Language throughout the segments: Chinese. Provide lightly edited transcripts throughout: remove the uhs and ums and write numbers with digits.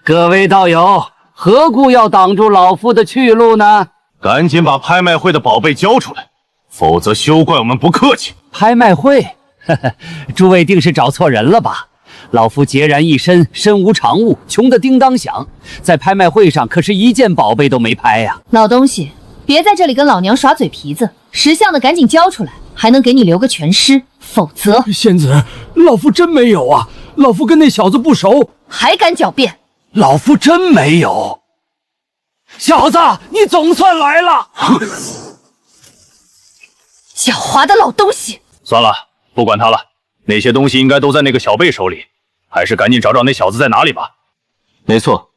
各位道友，何故要挡住老夫的去路呢？赶紧把拍卖会的宝贝交出来，否则休怪我们不客气。拍卖会？诸位定是找错人了吧？老夫孑然一身，身无长物，穷得叮当响，在拍卖会上可是一件宝贝都没拍呀！老东西，别在这里跟老娘耍嘴皮子，识相的赶紧交出来，还能给你留个全尸，否则……仙子，老夫真没有啊，老夫跟那小子不熟，还敢狡辩？老夫真没有。小子，你总算来了！狡猾的老东西！算了，不管他了，那些东西应该都在那个小贝手里，还是赶紧找找那小子在哪里吧。没错，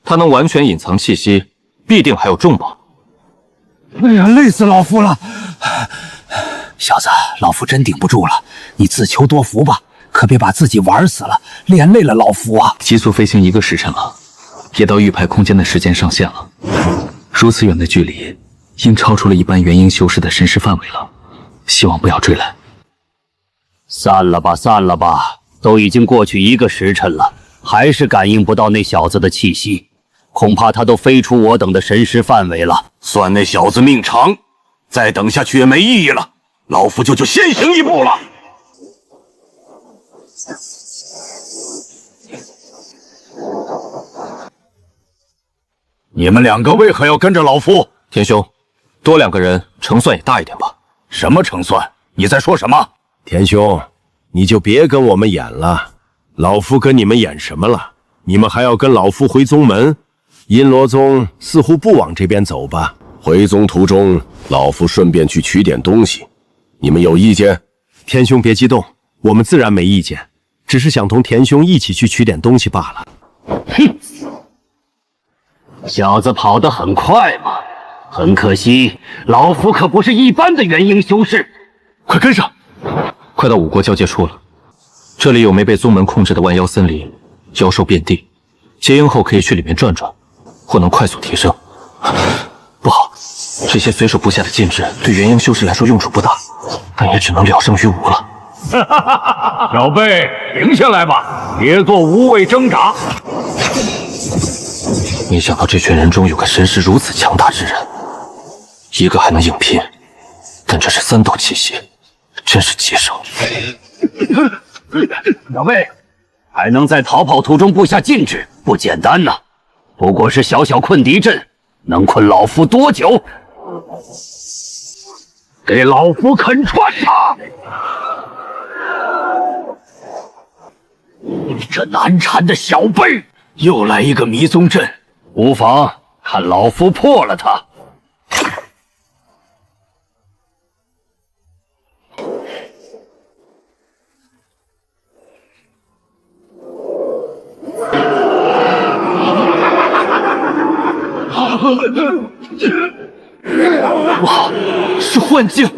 他能完全隐藏气息，必定还有重宝。哎呀，累死老夫了！小子，老夫真顶不住了，你自求多福吧，可别把自己玩死了，连累了老夫啊！急速飞行1个时辰了，也到玉牌空间的时间上限了。如此远的距离，应超出了一般元婴修士的神识范围了。希望不要追来。散了吧，散了吧，都已经过去1个时辰了，还是感应不到那小子的气息，恐怕他都飞出我等的神识范围了。算那小子命长，再等下去也没意义了。老夫就先行一步了。你们2个为何要跟着老夫？天兄，多2个人，胜算也大一点吧。什么胜算？你在说什么？天兄，你就别跟我们演了，老夫跟你们演什么了？你们还要跟老夫回宗门？阴罗宗似乎不往这边走吧？回宗途中，老夫顺便去取点东西，你们有意见？天兄别激动，我们自然没意见，只是想同田兄一起去取点东西罢了。哼，小子跑得很快嘛，很可惜，老夫可不是一般的元婴修士。快跟上！快到5国交界处了，这里有没被宗门控制的万妖森林，妖兽遍地，结婴后可以去里面转转，或能快速提升。不好，这些随手布下的禁制对元婴修士来说用处不大，但也只能了胜于无了。小贝，停下来吧，别做无谓挣扎。没想到这群人中有个神识如此强大之人，一个还能硬拼，但这是3道气息，真是棘手。小贝，还能在逃跑途中布下禁制，不简单呐！不过是小小困敌阵，能困老夫多久？给老夫啃穿他！这难缠的小辈，又来一个迷踪阵，无妨，看老夫破了他！哇，是幻境！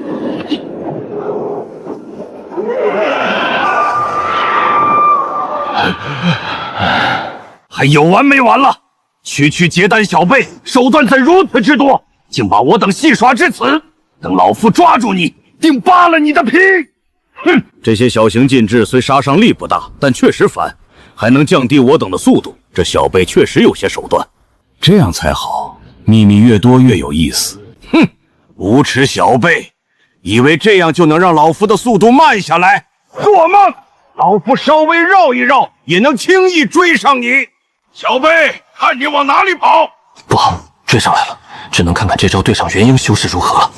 还有完没完了？区区结丹小辈，手段怎如此之多，竟把我等戏耍至此！等老夫抓住你，定扒了你的皮！哼，这些小型禁制虽杀伤力不大，但确实烦，还能降低我等的速度。这小辈确实有些手段，这样才好，秘密越多越有意思。哼，无耻小辈，以为这样就能让老夫的速度慢下来？做梦！老夫稍微绕一绕，也能轻易追上你。小辈，看你往哪里跑！不好，追上来了，只能看看这招对上元婴修士如何了。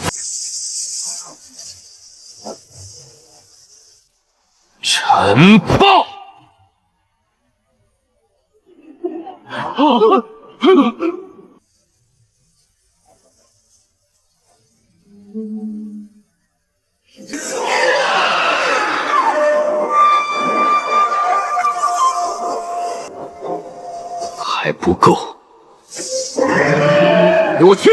尘爆！还不够，给我去！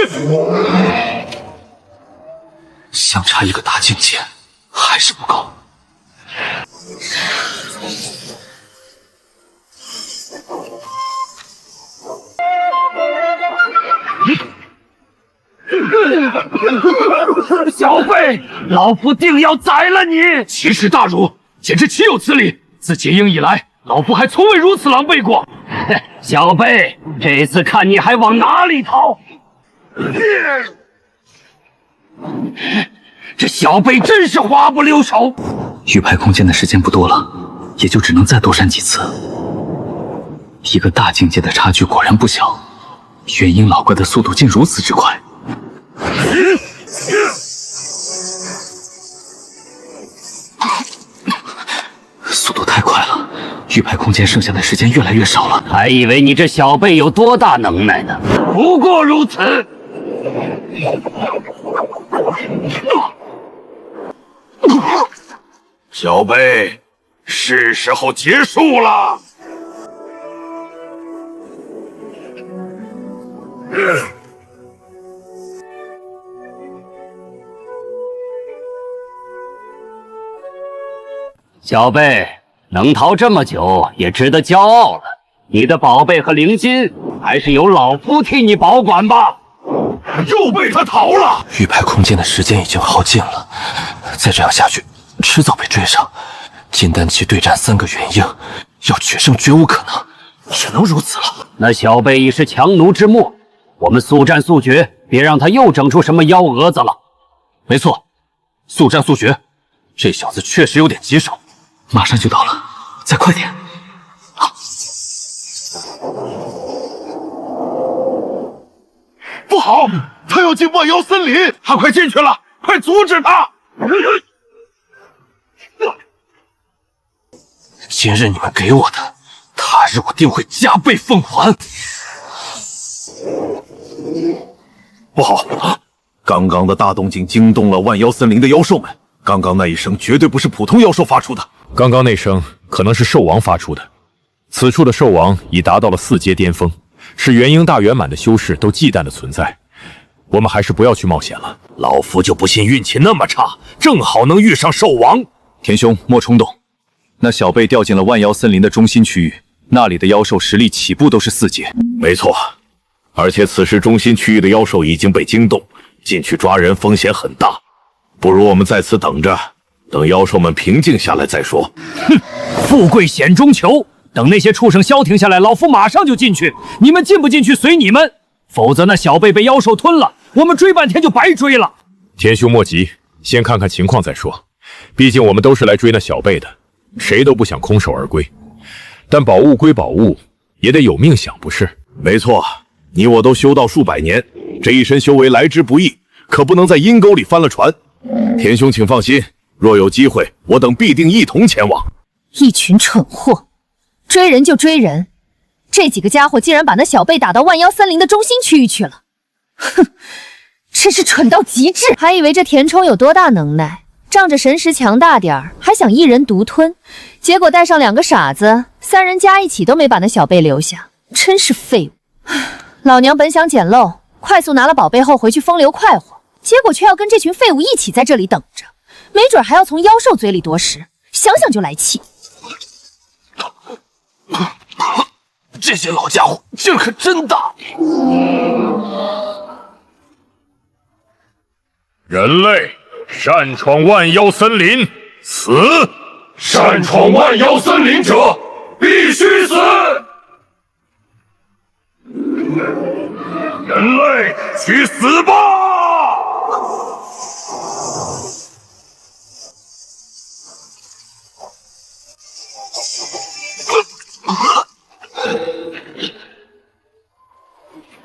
相差一个大境界，还是不够。小辈，老夫定要宰了你！奇耻大辱，简直岂有此理！自结婴以来，老夫还从未如此狼狈过。小贝，这次看你还往哪里逃！这小贝真是花不溜手。玉牌空间的时间不多了，也就只能再多删几次。一个大境界的差距果然不小，元婴老怪的速度竟如此之快。速度太快了，玉牌空间剩下的时间越来越少了。还以为你这小贝有多大能耐呢，不过如此。小贝，是时候结束了。小贝能逃这么久，也值得骄傲了。你的宝贝和灵金，还是由老夫替你保管吧。又被他逃了。玉牌空间的时间已经耗尽了，再这样下去，迟早被追上。金丹期对战3个元婴，要取胜绝无可能，只能如此了。那小贝已是强弩之末，我们速战速决，别让他又整出什么幺蛾子了。没错，速战速决。这小子确实有点棘手，马上就到了，再快点。不好，他要进万妖森林，他快进去了，快阻止他！今日你们给我的，他日我定会加倍奉还。不好，刚刚的大动静惊动了万妖森林的妖兽们。刚刚那一声绝对不是普通妖兽发出的，刚刚那声可能是兽王发出的。此处的兽王已达到了4阶巅峰，是元婴大圆满的修士都忌惮的存在。我们还是不要去冒险了。老夫就不信运气那么差，正好能遇上兽王。田兄，莫冲动。那小贝掉进了万妖森林的中心区域，那里的妖兽实力起步都是4阶。没错，而且此时中心区域的妖兽已经被惊动，进去抓人风险很大。不如我们在此等着，等妖兽们平静下来再说。哼，富贵险中求，等那些畜生消停下来，老夫马上就进去。你们进不进去随你们，否则那小贝被妖兽吞了，我们追半天就白追了。田兄莫急，先看看情况再说。毕竟我们都是来追那小贝的，谁都不想空手而归。但宝物归宝物，也得有命享，不是？没错，你我都修道数百年，这一身修为来之不易，可不能在阴沟里翻了船。田兄请放心，若有机会，我等必定一同前往。一群蠢货，追人就追人，这几个家伙竟然把那小贝打到万妖森林的中心区域去了，哼，真是蠢到极致！还以为这田冲有多大能耐，仗着神识强大点儿，还想一人独吞，结果带上2个傻子，3人加一起都没把那小贝留下，真是废物！老娘本想捡漏，快速拿了宝贝后回去风流快活，结果却要跟这群废物一起在这里等着，没准还要从妖兽嘴里夺食，想想就来气。这些老家伙劲儿可真大！人类擅闯万妖森林，死！擅闯万妖森林者，必须死！人类，去死吧！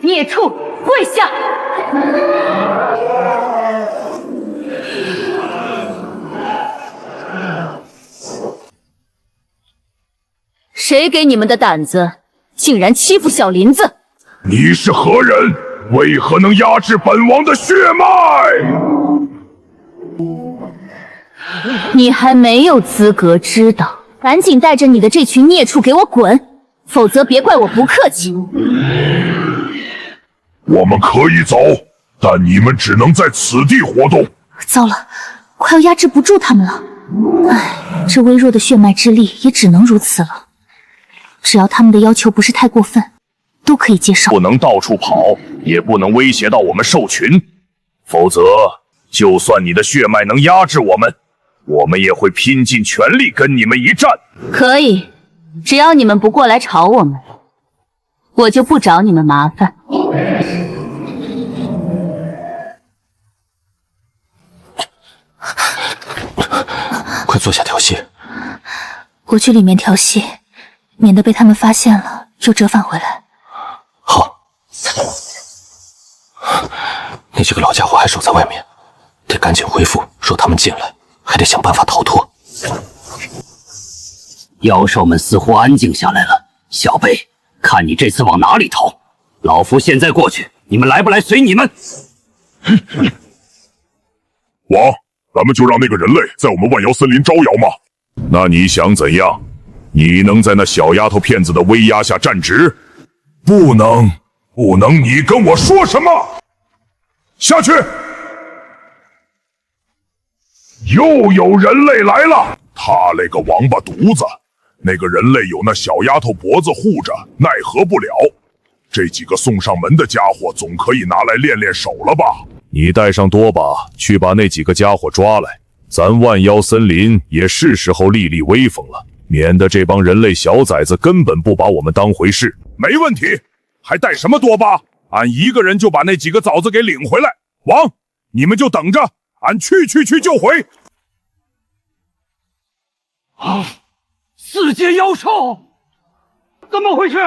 孽畜，跪下！谁给你们的胆子，竟然欺负小林子？你是何人？为何能压制本王的血脉？你还没有资格知道，赶紧带着你的这群孽畜给我滚，否则别怪我不客气。我们可以走，但你们只能在此地活动。糟了，快要压制不住他们了。唉，这微弱的血脉之力也只能如此了。只要他们的要求不是太过分，都可以接受。不能到处跑，也不能威胁到我们兽群，否则，就算你的血脉能压制我们，我们也会拼尽全力跟你们一战。可以，只要你们不过来吵我们，我就不找你们麻烦。快坐下调戏。我去里面调戏，免得被他们发现了又折返回来。好。那几个老家伙还守在外面，得赶紧回复，说他们进来，还得想办法逃脱。妖兽们似乎安静下来了。小贝，看你这次往哪里逃？老夫现在过去，你们来不来随你们。王，咱们就让那个人类在我们万妖森林招摇吗？那你想怎样？你能在那小丫头片子的威压下站直？不能，不能！你跟我说什么？下去！又有人类来了！他勒个王八犊子！那个人类有那小丫头脖子护着，奈何不了。这几个送上门的家伙总可以拿来练练手了吧？你带上多把，去把那几个家伙抓来。咱万妖森林也是时候立立威风了，免得这帮人类小崽子根本不把我们当回事。没问题，还带什么多巴？俺一个人就把那几个枣子给领回来。王，你们就等着，俺去就回。啊！四阶妖兽，怎么回事？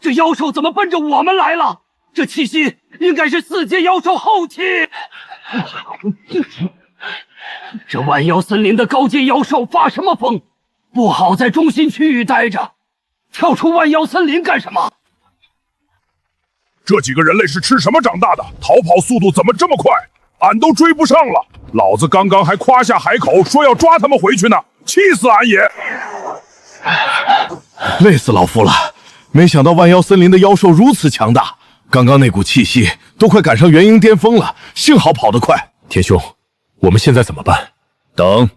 这妖兽怎么奔着我们来了？这气息应该是四阶妖兽后期。这万妖森林的高阶妖兽发什么疯？不好在中心区域待着，跳出万妖森林干什么？这几个人类是吃什么长大的？逃跑速度怎么这么快？俺都追不上了。老子刚刚还夸下海口，说要抓他们回去呢，气死俺也！累死老夫了！没想到万妖森林的妖兽如此强大，刚刚那股气息都快赶上元婴巅峰了，幸好跑得快。天兄，我们现在怎么办？等，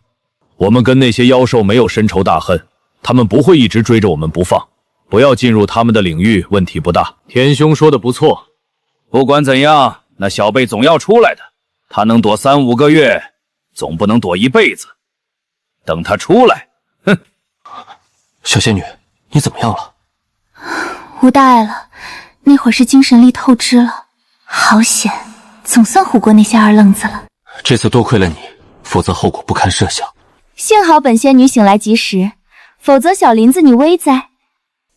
我们跟那些妖兽没有深仇大恨，他们不会一直追着我们不放，不要进入他们的领域，问题不大。天兄说的不错，不管怎样，那小贝总要出来的。他能躲3-5个月，总不能躲一辈子。等他出来，哼！小仙女，你怎么样了？无大碍了，那会儿是精神力透支了，好险，总算唬过那些二愣子了。这次多亏了你，否则后果不堪设想。幸好本仙女醒来及时，否则小林子你危哉。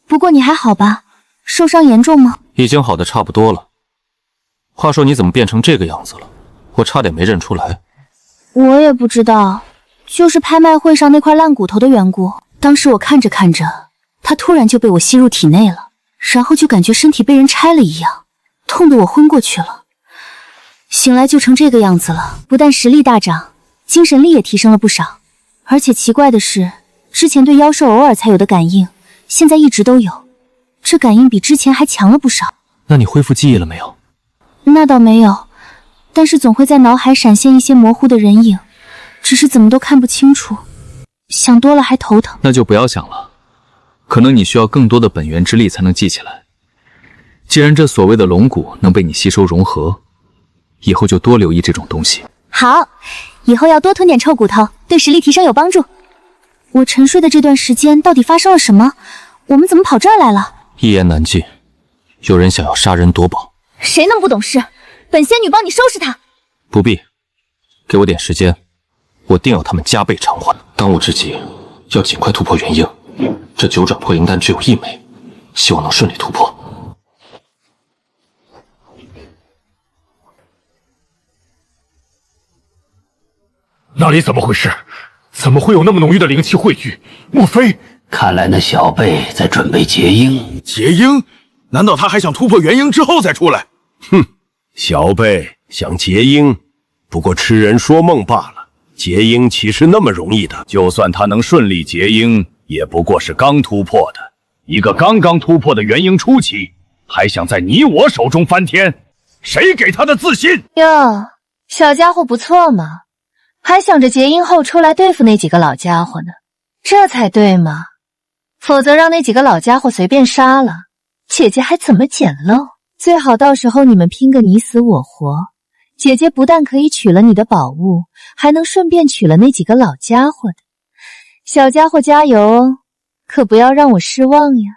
不过你还好吧？受伤严重吗？已经好的差不多了。话说你怎么变成这个样子了？我差点没认出来。我也不知道，就是拍卖会上那块烂骨头的缘故。当时我看着看着，它突然就被我吸入体内了，然后就感觉身体被人拆了一样，痛得我昏过去了。醒来就成这个样子了，不但实力大涨，精神力也提升了不少。而且奇怪的是，之前对妖兽偶尔才有的感应，现在一直都有，这感应比之前还强了不少。那你恢复记忆了没有？那倒没有，但是总会在脑海闪现一些模糊的人影，只是怎么都看不清楚，想多了还头疼。那就不要想了，可能你需要更多的本源之力才能记起来。既然这所谓的龙骨能被你吸收融合，以后就多留意这种东西。好，以后要多吞点臭骨头，对实力提升有帮助。我沉睡的这段时间到底发生了什么？我们怎么跑这儿来了？一言难尽，有人想要杀人夺宝。谁那么不懂事？本仙女帮你收拾他。不必，给我点时间，我定要他们加倍偿还。当务之急，要尽快突破元婴。这9转破婴丹只有1枚，希望能顺利突破。那里怎么回事？怎么会有那么浓郁的灵气汇聚？莫非……看来那小贝在准备结婴。结婴？难道他还想突破元婴之后再出来？哼，小贝想结婴，不过痴人说梦罢了。结婴岂是那么容易的？就算他能顺利结婴，也不过是刚突破的。一个刚刚突破的元婴初期，还想在你我手中翻天，谁给他的自信？哟，小家伙不错嘛，还想着结婴后出来对付那几个老家伙呢，这才对嘛。否则让那几个老家伙随便杀了，姐姐还怎么捡漏？最好到时候你们拼个你死我活，姐姐不但可以取了你的宝物，还能顺便取了那几个老家伙的。小家伙加油哦，可不要让我失望呀。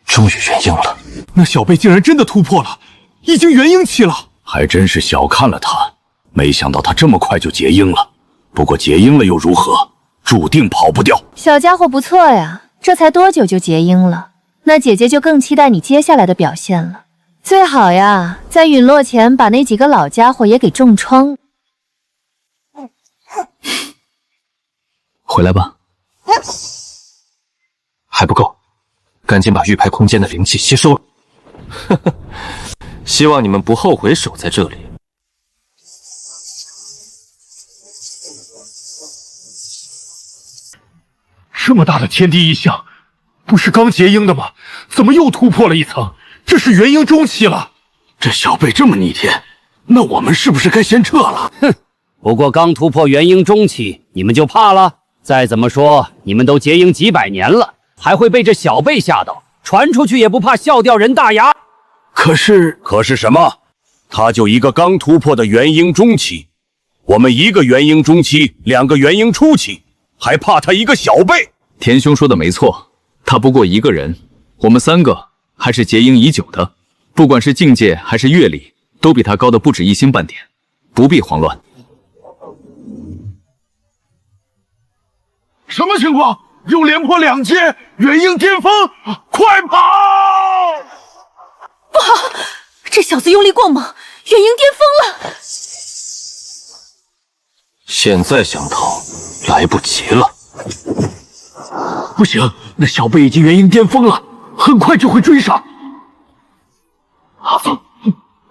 终于元婴了，那小贝竟然真的突破了，已经元婴期了。还真是小看了他，没想到他这么快就结婴了。不过结婴了又如何？注定跑不掉。小家伙不错呀，这才多久就结婴了？那姐姐就更期待你接下来的表现了。最好呀，在陨落前把那几个老家伙也给重创。回来吧。还不够，赶紧把玉牌空间的灵气吸收了。呵呵，希望你们不后悔守在这里。这么大的天地异象，不是刚结婴的吗？怎么又突破了一层？这是元婴中期了。这小贝这么逆天，那我们是不是该先撤了？哼，不过刚突破元婴中期，你们就怕了？再怎么说，你们都结婴几百年了，还会被这小贝吓到？传出去也不怕笑掉人大牙？可是什么？他就一个刚突破的元婴中期，我们一个元婴中期，两个元婴初期，还怕他一个小贝？田兄说的没错，他不过一个人，我们三个还是结婴已久的，不管是境界还是阅历，都比他高的不止一星半点，不必慌乱。什么情况？又连破2阶元婴巅峰，快跑！不好，这小子用力过猛，元婴巅峰了。现在想逃，来不及了。不行，那小贝已经元婴巅峰了，很快就会追上。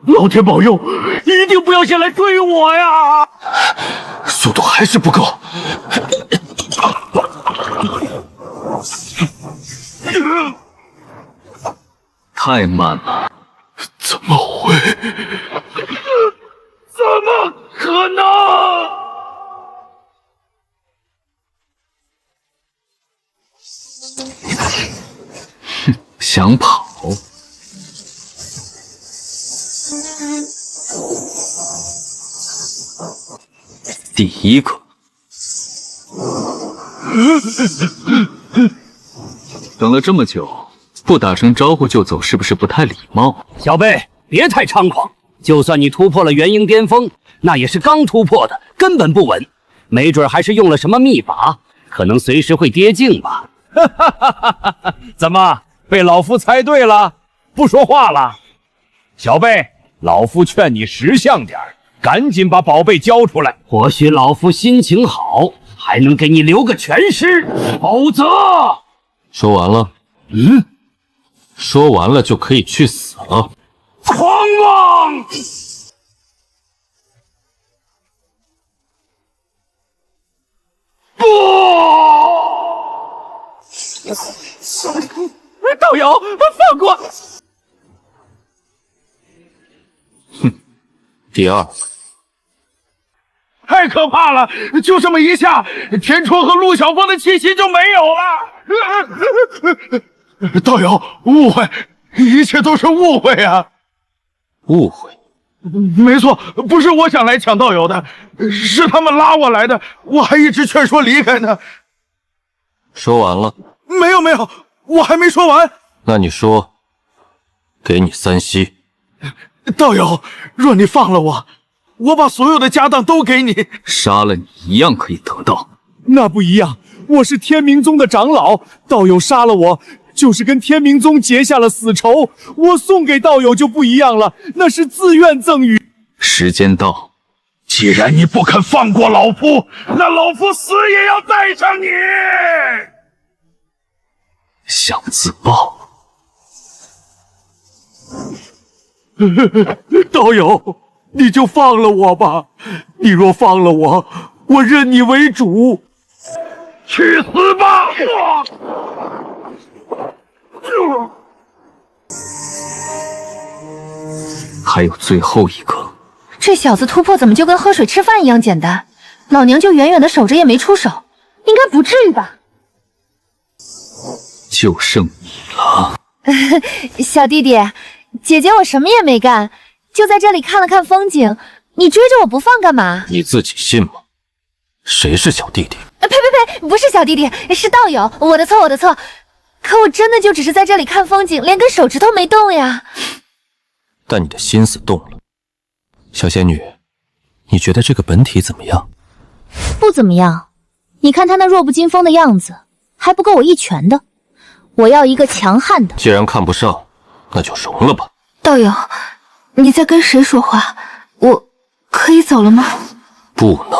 老天保佑，一定不要先来追我呀！速度还是不够。太慢了，怎么会？怎么可能？哼，想跑？第一个。等了这么久，不打声招呼就走，是不是不太礼貌？小贝，别太猖狂。就算你突破了元婴巅峰，那也是刚突破的，根本不稳。没准还是用了什么秘法，可能随时会跌境吧。怎么被老夫猜对了？不说话了？小贝，老夫劝你识相点，赶紧把宝贝交出来。或许老夫心情好，还能给你留个全尸，否则……说完了？说完了就可以去死了。狂妄！不！道友，放过！哼，第二。太可怕了！就这么一下，田冲和陆小凤的气息就没有了。道友，误会，一切都是误会啊！误会？没错，不是我想来抢道友的，是他们拉我来的，我还一直劝说离开呢。说完了？没有，我还没说完。那你说，给你3息。道友，若你放了我，我把所有的家当都给你。杀了你一样可以得到。那不一样，我是天明宗的长老，道友杀了我，就是跟天明宗结下了死仇。我送给道友就不一样了，那是自愿赠与。时间到，既然你不肯放过老夫，那老夫死也要带上你！想自爆？道友，你就放了我吧。你若放了我，我认你为主。去死吧！还有最后一个。这小子突破怎么就跟喝水吃饭一样简单？老娘就远远的守着也没出手，应该不至于吧？就剩你了。小弟弟，姐姐我什么也没干，就在这里看了看风景，你追着我不放干嘛？你自己信吗？谁是小弟弟？呸，不是小弟弟，是道友，我的错。可我真的就只是在这里看风景，连根手指头没动呀。但你的心思动了。小仙女，你觉得这个本体怎么样？不怎么样，你看他那弱不禁风的样子，还不够我一拳的。我要一个强悍的。既然看不上，那就融了吧。道友，你在跟谁说话？我可以走了吗？不能。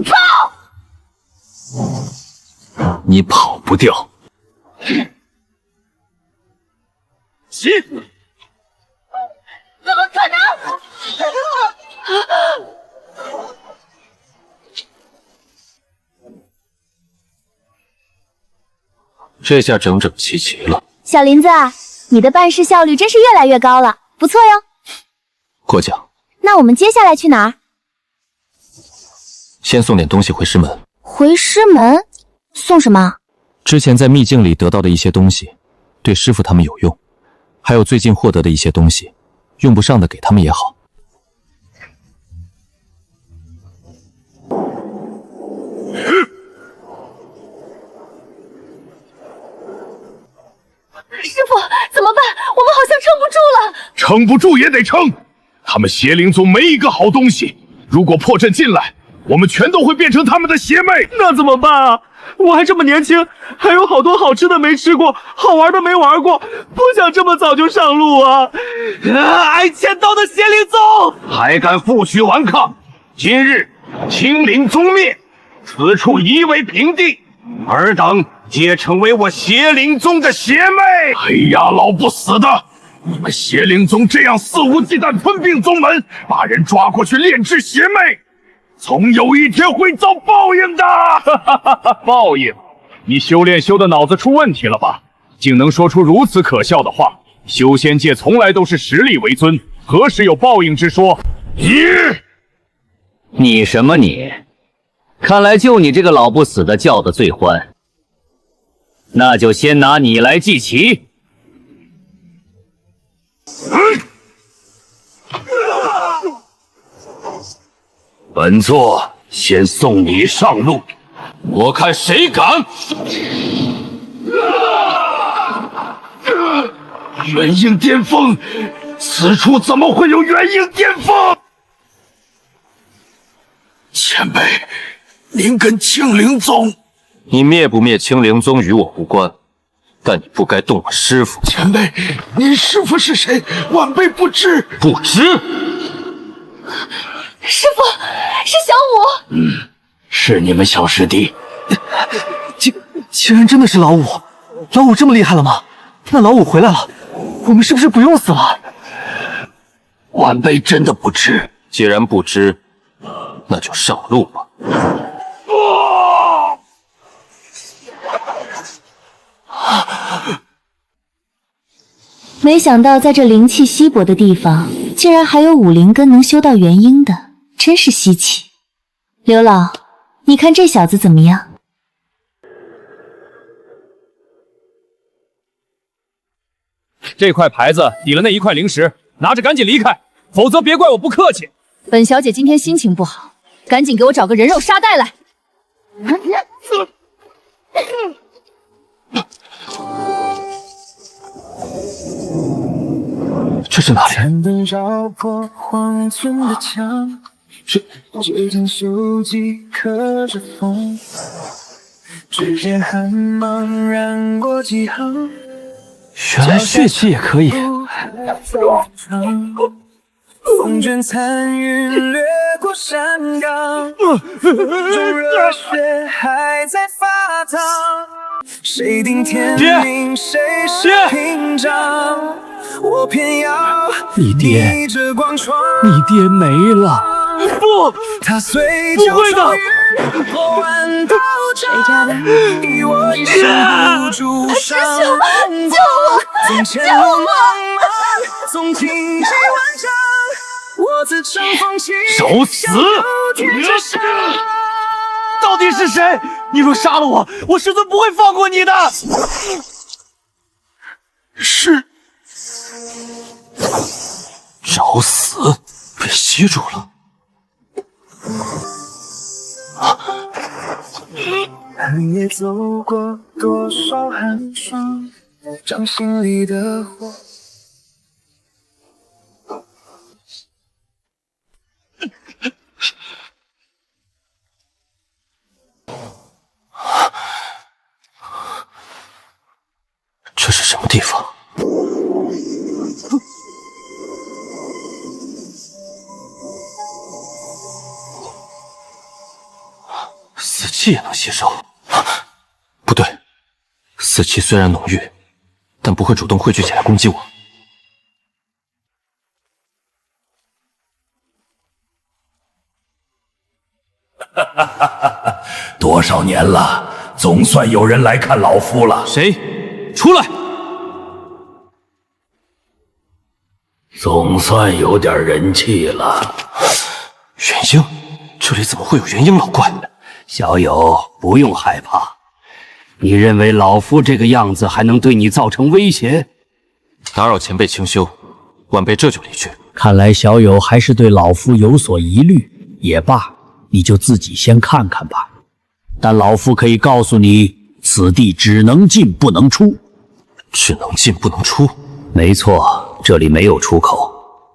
跑！你跑不掉。起！怎么可能？这下整整齐齐了。小林子，你的办事效率真是越来越高了，不错哟。过奖。那我们接下来去哪儿？先送点东西回师门。回师门？送什么？之前在秘境里得到的一些东西，对师傅他们有用。还有最近获得的一些东西，用不上的给他们也好。师傅，怎么办？我们好像撑不住了。撑不住也得撑。他们邪灵宗没一个好东西，如果破阵进来，我们全都会变成他们的邪魅。那怎么办啊？我还这么年轻，还有好多好吃的没吃过，好玩的没玩过，不想这么早就上路啊！挨千刀的邪灵宗还敢负隅顽抗！今日青灵宗灭，此处夷为平地，尔等皆成为我邪灵宗的邪魅。哎呀，老不死的！你们邪灵宗这样肆无忌惮吞并宗门，把人抓过去炼制邪魅，总有一天会遭报应的。报应？你修炼修的脑子出问题了吧？竟能说出如此可笑的话！修仙界从来都是实力为尊，何时有报应之说？你什么你？看来就你这个老不死的叫得最欢。那就先拿你来祭旗。本座先送你上路，我看谁敢！元婴巅峰，此处怎么会有元婴巅峰？前辈，您跟青灵宗……你灭不灭青灵宗与我无关，但你不该动我师傅。前辈，您师傅是谁？晚辈不知。不知？师傅，是小五。是你们小师弟。竟然真的是老五！老五这么厉害了吗？那老五回来了，我们是不是不用死了？晚辈真的不知。既然不知，那就上路吧。没想到在这灵气稀薄的地方，竟然还有武灵根能修到元婴的，真是稀奇。刘老，你看这小子怎么样？这块牌子抵了那一块灵石，拿着赶紧离开，否则别怪我不客气。本小姐今天心情不好，赶紧给我找个人肉沙袋来。这是哪里？指尖寒芒染过几行，原来血气也可以。风卷残云掠过山岗，风中热血还在发烫。谁定天命，谁是屏障？我偏要你爹着光闯。你爹没了！不，他随不会的。破万道障，以我一生不住伤。救我！纵前路茫茫，纵听几万丈。我自乘风起，找死！到底是谁？你若杀了我，我师尊不会放过你的。是找死，被吸住了。寒夜走过多少寒霜，掌心里的火。这是什么地方？死气也能吸收？不对，死气虽然浓郁，但不会主动汇聚起来攻击我。多少年了，总算有人来看老夫了。谁？出来！总算有点人气了。元婴，这里怎么会有元婴老怪？小友，不用害怕。你认为老夫这个样子还能对你造成威胁？打扰前辈清修，晚辈这就离去。看来小友还是对老夫有所疑虑。也罢，你就自己先看看吧。但老夫可以告诉你，此地只能进不能出。只能进不能出？没错，这里没有出口，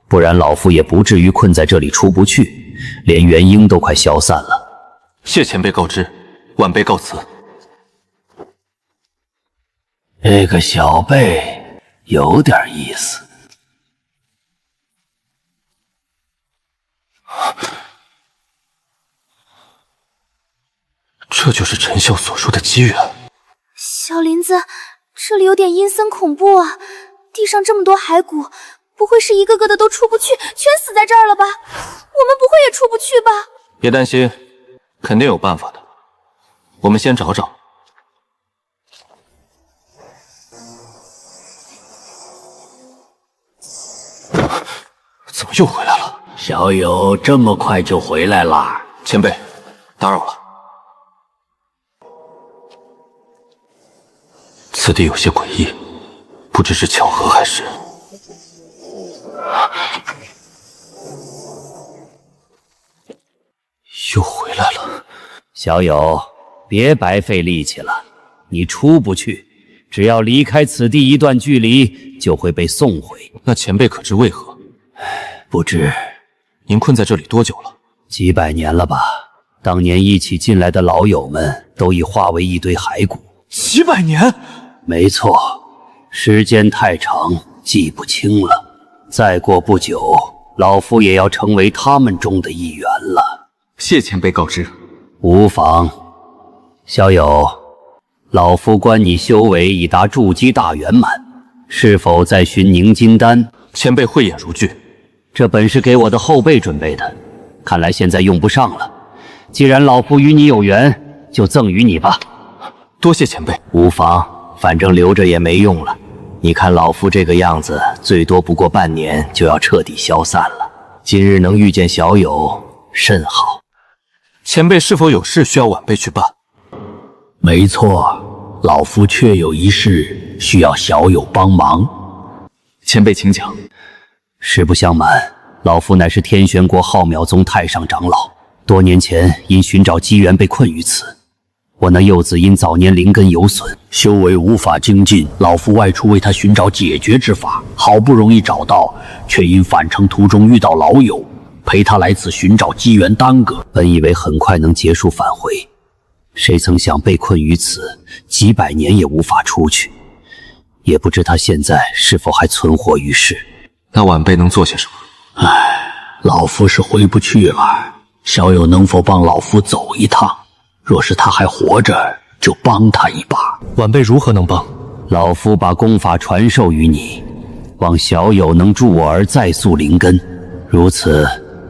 不然老夫也不至于困在这里出不去，连元婴都快消散了。谢前辈告知，晚辈告辞。这个小辈有点意思。这就是陈笑所说的机缘。小林子，这里有点阴森恐怖啊！地上这么多骸骨，不会是一个个的都出不去，全死在这儿了吧？我们不会也出不去吧？别担心，肯定有办法的。我们先找找。怎么又回来了？小友这么快就回来了？前辈，打扰了。此地有些诡异，不知是巧合还是……又回来了。小友，别白费力气了，你出不去，只要离开此地一段距离，就会被送回。那前辈可知为何？不知。您困在这里多久了？几百年了吧。当年一起进来的老友们都已化为一堆骸骨。几百年？没错，时间太长，记不清了。再过不久，老夫也要成为他们中的一员了。谢前辈告知。无妨。小友，老夫观你修为已达筑基大圆满，是否在寻凝金丹？前辈慧眼如炬。这本是给我的后辈准备的，看来现在用不上了。既然老夫与你有缘，就赠予你吧。多谢前辈。无妨，反正留着也没用了。你看老夫这个样子，最多不过半年就要彻底消散了。今日能遇见小友，甚好。前辈是否有事需要晚辈去办？没错，老夫确有一事需要小友帮忙。前辈请讲。实不相瞒，老夫乃是天玄国浩渺宗太上长老，多年前因寻找机缘被困于此。我那幼子因早年灵根有损，修为无法精进，老夫外出为他寻找解决之法，好不容易找到，却因返程途中遇到老友，陪他来此寻找机缘耽搁，本以为很快能结束返回，谁曾想被困于此，几百年也无法出去，也不知他现在是否还存活于世。那晚辈能做些什么？老夫是回不去了，小友能否帮老夫走一趟？若是他还活着，就帮他一把。晚辈如何能帮？老夫把功法传授于你，望小友能助我儿再塑灵根，如此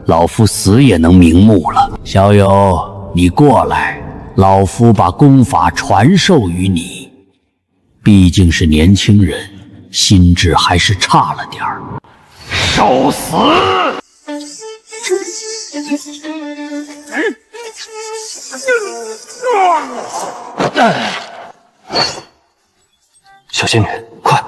老夫死也能瞑目了。小友，你过来，老夫把功法传授于你。毕竟是年轻人，心智还是差了点儿。受死！小仙女，快！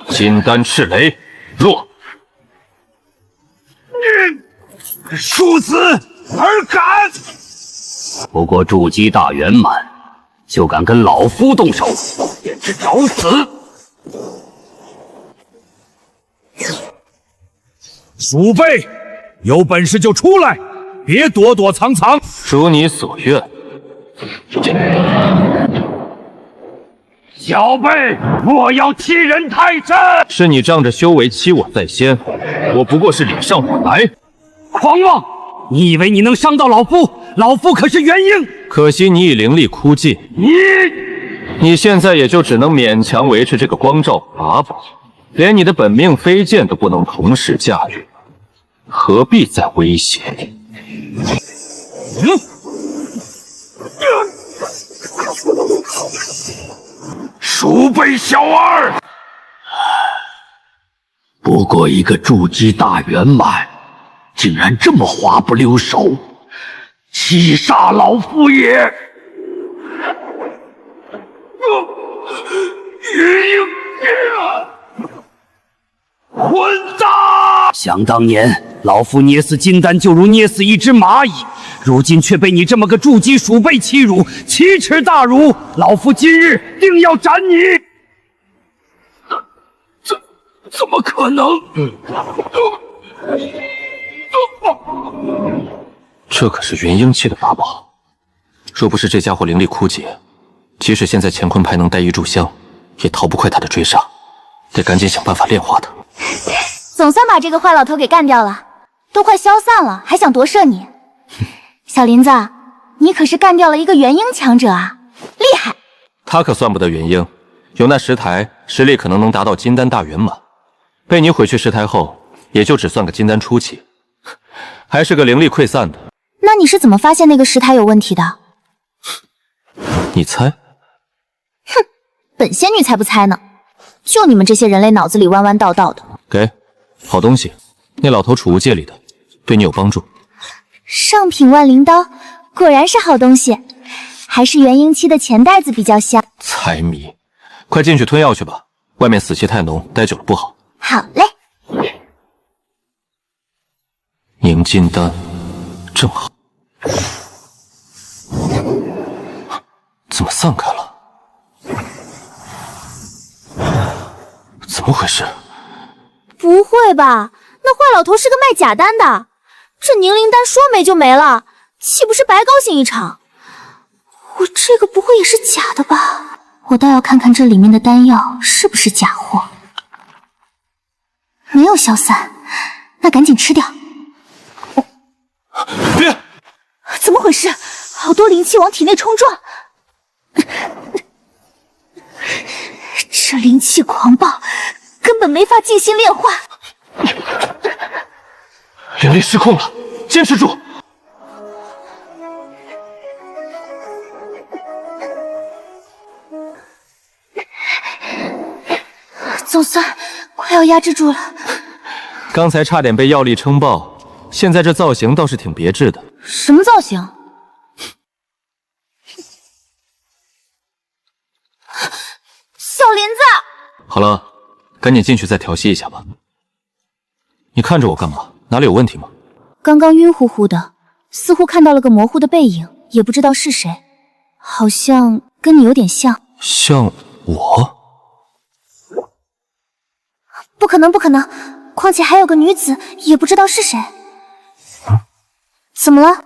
金丹赤雷，落！殊死而敢！不过筑基大圆满，就敢跟老夫动手，简直找死！鼠辈，有本事就出来，别躲躲藏藏。如你所愿。小辈，我要欺人太甚！是你仗着修为欺我在先，我不过是礼尚往来。狂妄！你以为你能伤到老夫？老夫可是元婴。可惜你已灵力枯尽，你现在也就只能勉强维持这个光照法宝，连你的本命飞剑都不能同时驾驭，何必再威胁？鼠辈小儿，不过一个筑基大圆满，竟然这么滑不溜手，欺杀老夫也！元婴，混蛋！想当年，老夫捏死金丹就如捏死一只蚂蚁，如今却被你这么个筑基鼠辈欺辱，奇耻大辱！老夫今日定要斩你！怎么可能？这可是元婴期的法宝，若不是这家伙灵力枯竭，即使现在乾坤牌能带一炷香，也逃不快他的追杀，得赶紧想办法炼化他。总算把这个坏老头给干掉了，都快消散了，还想夺舍你？小林子，你可是干掉了一个元婴强者啊，厉害！他可算不得元婴，有那石台，实力可能能达到金丹大圆满。被你毁去石台后，也就只算个金丹初期，还是个灵力溃散的。那你是怎么发现那个石台有问题的？你猜？哼，本仙女才不猜呢！就你们这些人类脑子里弯弯道道的。给，好东西，那老头储物戒里的，对你有帮助。上品万灵刀，果然是好东西，还是元婴期的钱袋子比较香。财迷，快进去吞药去吧，外面死气太浓，待久了不好。好嘞。凝金丹，正好。怎么散开了？怎么回事？不会吧？那坏老头是个卖假丹的，这凝灵丹说没就没了，岂不是白高兴一场？我这个不会也是假的吧？我倒要看看这里面的丹药是不是假货。没有消散，那赶紧吃掉。别！怎么回事？好多灵气往体内冲撞。这灵气狂暴，根本没法进行炼化。灵力失控了，坚持住！总算快要压制住了。刚才差点被药力撑爆，现在这造型倒是挺别致的。什么造型？小林子！好了，赶紧进去再调息一下吧。你看着我干嘛？哪里有问题吗？刚刚晕乎乎的，似乎看到了个模糊的背影，也不知道是谁，好像跟你有点像。像我？不可能，不可能！况且还有个女子，也不知道是谁。怎么了？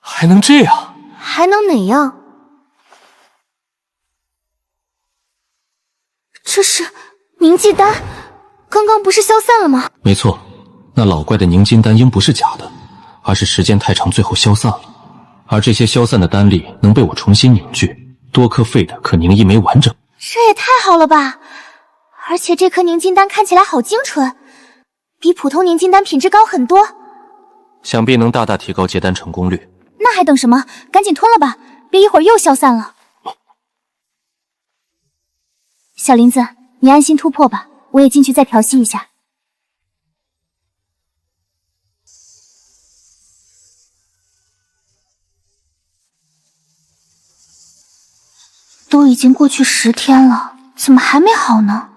还能这样？还能哪样？这是凝气丹，刚刚不是消散了吗？没错，那老怪的凝金丹应不是假的，而是时间太长最后消散了。而这些消散的丹粒能被我重新凝聚，多颗废的可凝一枚完整。这也太好了吧！而且这颗凝金丹看起来好精纯，比普通凝金丹品质高很多，想必能大大提高结丹成功率。那还等什么？赶紧吞了吧，别一会儿又消散了。小林子，你安心突破吧，我也进去再调息一下。都已经过去10天了，怎么还没好呢？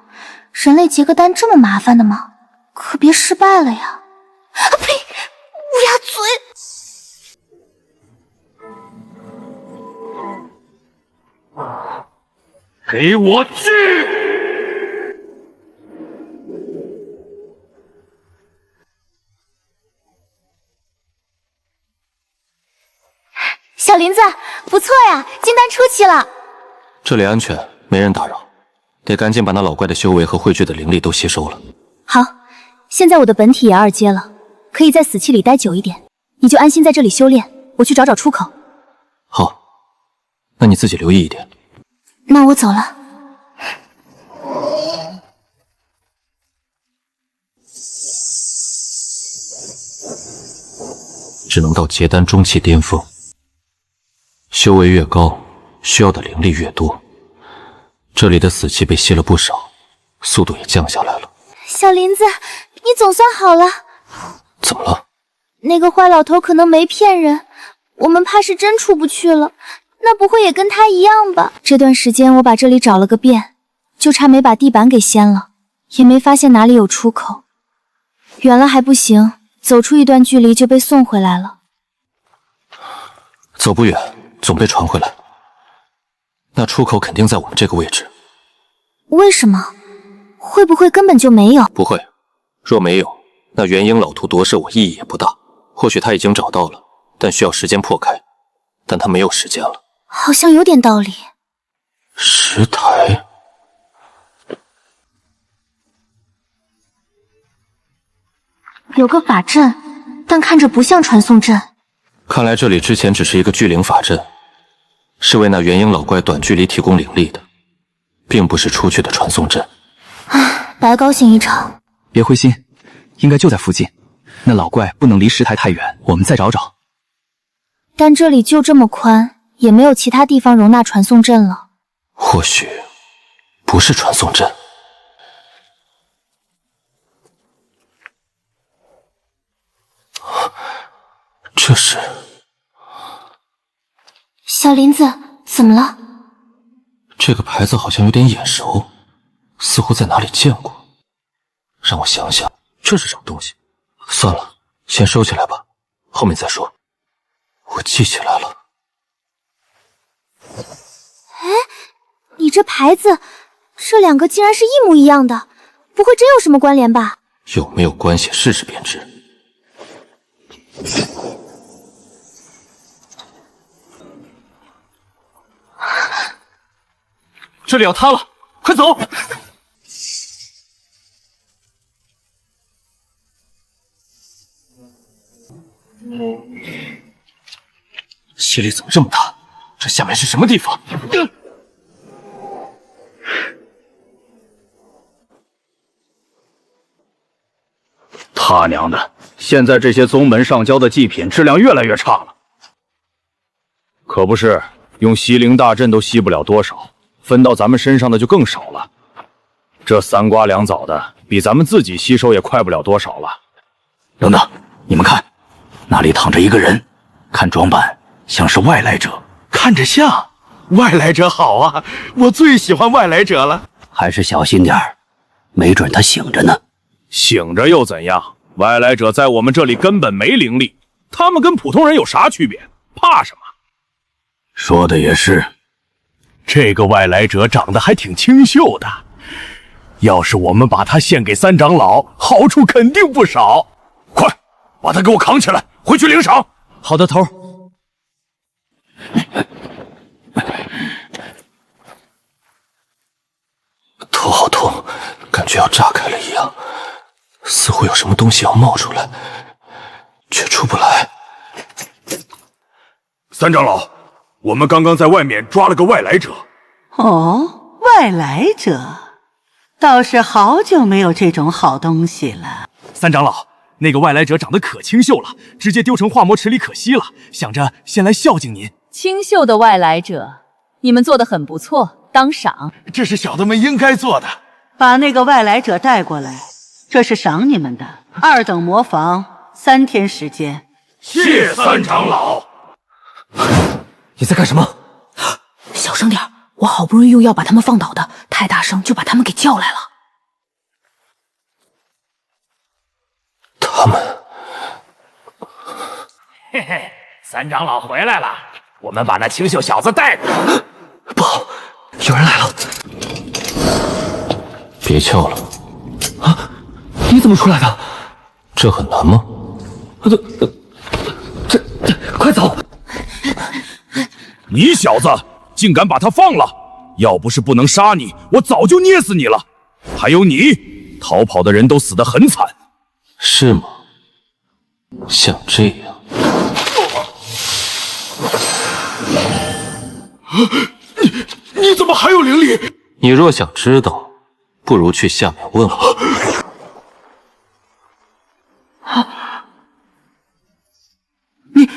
人类结个丹这么麻烦的吗？可别失败了呀！啊呸！乌鸦嘴！给我去！小林子，不错呀，金丹出奇了。这里安全，没人打扰，得赶紧把那老怪的修为和汇聚的灵力都吸收了。好，现在我的本体也2阶了，可以在死气里待久一点。你就安心在这里修炼，我去找找出口。好，那你自己留意一点。那我走了。只能到结丹中期巅峰，修为越高，需要的灵力越多。这里的死气被吸了不少，速度也降下来了。小林子，你总算好了。怎么了？那个坏老头可能没骗人，我们怕是真出不去了。那不会也跟他一样吧？这段时间我把这里找了个遍，就差没把地板给掀了，也没发现哪里有出口。远了还不行，走出一段距离就被送回来了。走不远，总被传回来。那出口肯定在我们这个位置。为什么？会不会根本就没有？不会，若没有，那元婴老图夺舍我意义也不大。或许他已经找到了，但需要时间破开。但他没有时间了。好像有点道理。石台，有个法阵，但看着不像传送阵。看来这里之前只是一个聚灵法阵，是为那元婴老怪短距离提供灵力的，并不是出去的传送阵。唉，白高兴一场。别灰心，应该就在附近。那老怪不能离石台太远，我们再找找。但这里就这么宽，也没有其他地方容纳传送阵了。或许不是传送阵。这是……小林子，怎么了？这个牌子好像有点眼熟，似乎在哪里见过。让我想想，这是什么东西？算了，先收起来吧，后面再说。我记起来了。哎，你这牌子，这2个竟然是一模一样的，不会真有什么关联吧？有没有关系，试试便知。这里要塌了，快走！吸力怎么这么大？这下面是什么地方？他娘的！现在这些宗门上交的祭品质量越来越差了。可不是，用吸灵大阵都吸不了多少，分到咱们身上的就更少了。这3瓜2枣的，比咱们自己吸收也快不了多少了。等等，你们看，那里躺着一个人，看装扮像是外来者。看着像外来者好啊，我最喜欢外来者了。还是小心点儿，没准他醒着呢。醒着又怎样？外来者在我们这里根本没灵力，他们跟普通人有啥区别？怕什么？说的也是，这个外来者长得还挺清秀的，要是我们把他献给三长老，好处肯定不少。快，把他给我扛起来，回去领赏。好的，头。头好痛，感觉要炸开了一样，似乎有什么东西要冒出来，却出不来。三长老，我们刚刚在外面抓了个外来者。哦，外来者，倒是好久没有这种好东西了。三长老，那个外来者长得可清秀了，直接丢成化魔池里可惜了，想着先来孝敬您。清秀的外来者，你们做得很不错，当赏。这是小的们应该做的。把那个外来者带过来，这是赏你们的2等魔房，3天时间。谢三长老。你在干什么？小声点，我好不容易用药把他们放倒的，太大声就把他们给叫来了。他们，嘿嘿，三长老回来了，我们把那清秀小子带过来。不好，有人来了！别叫了。啊，你怎么出来的？这很难吗？这，快走！你小子竟敢把他放了！要不是不能杀你，我早就捏死你了。还有你，逃跑的人都死得很惨。是吗？像这样。你怎么还有灵力？你若想知道，不如去下面问我。你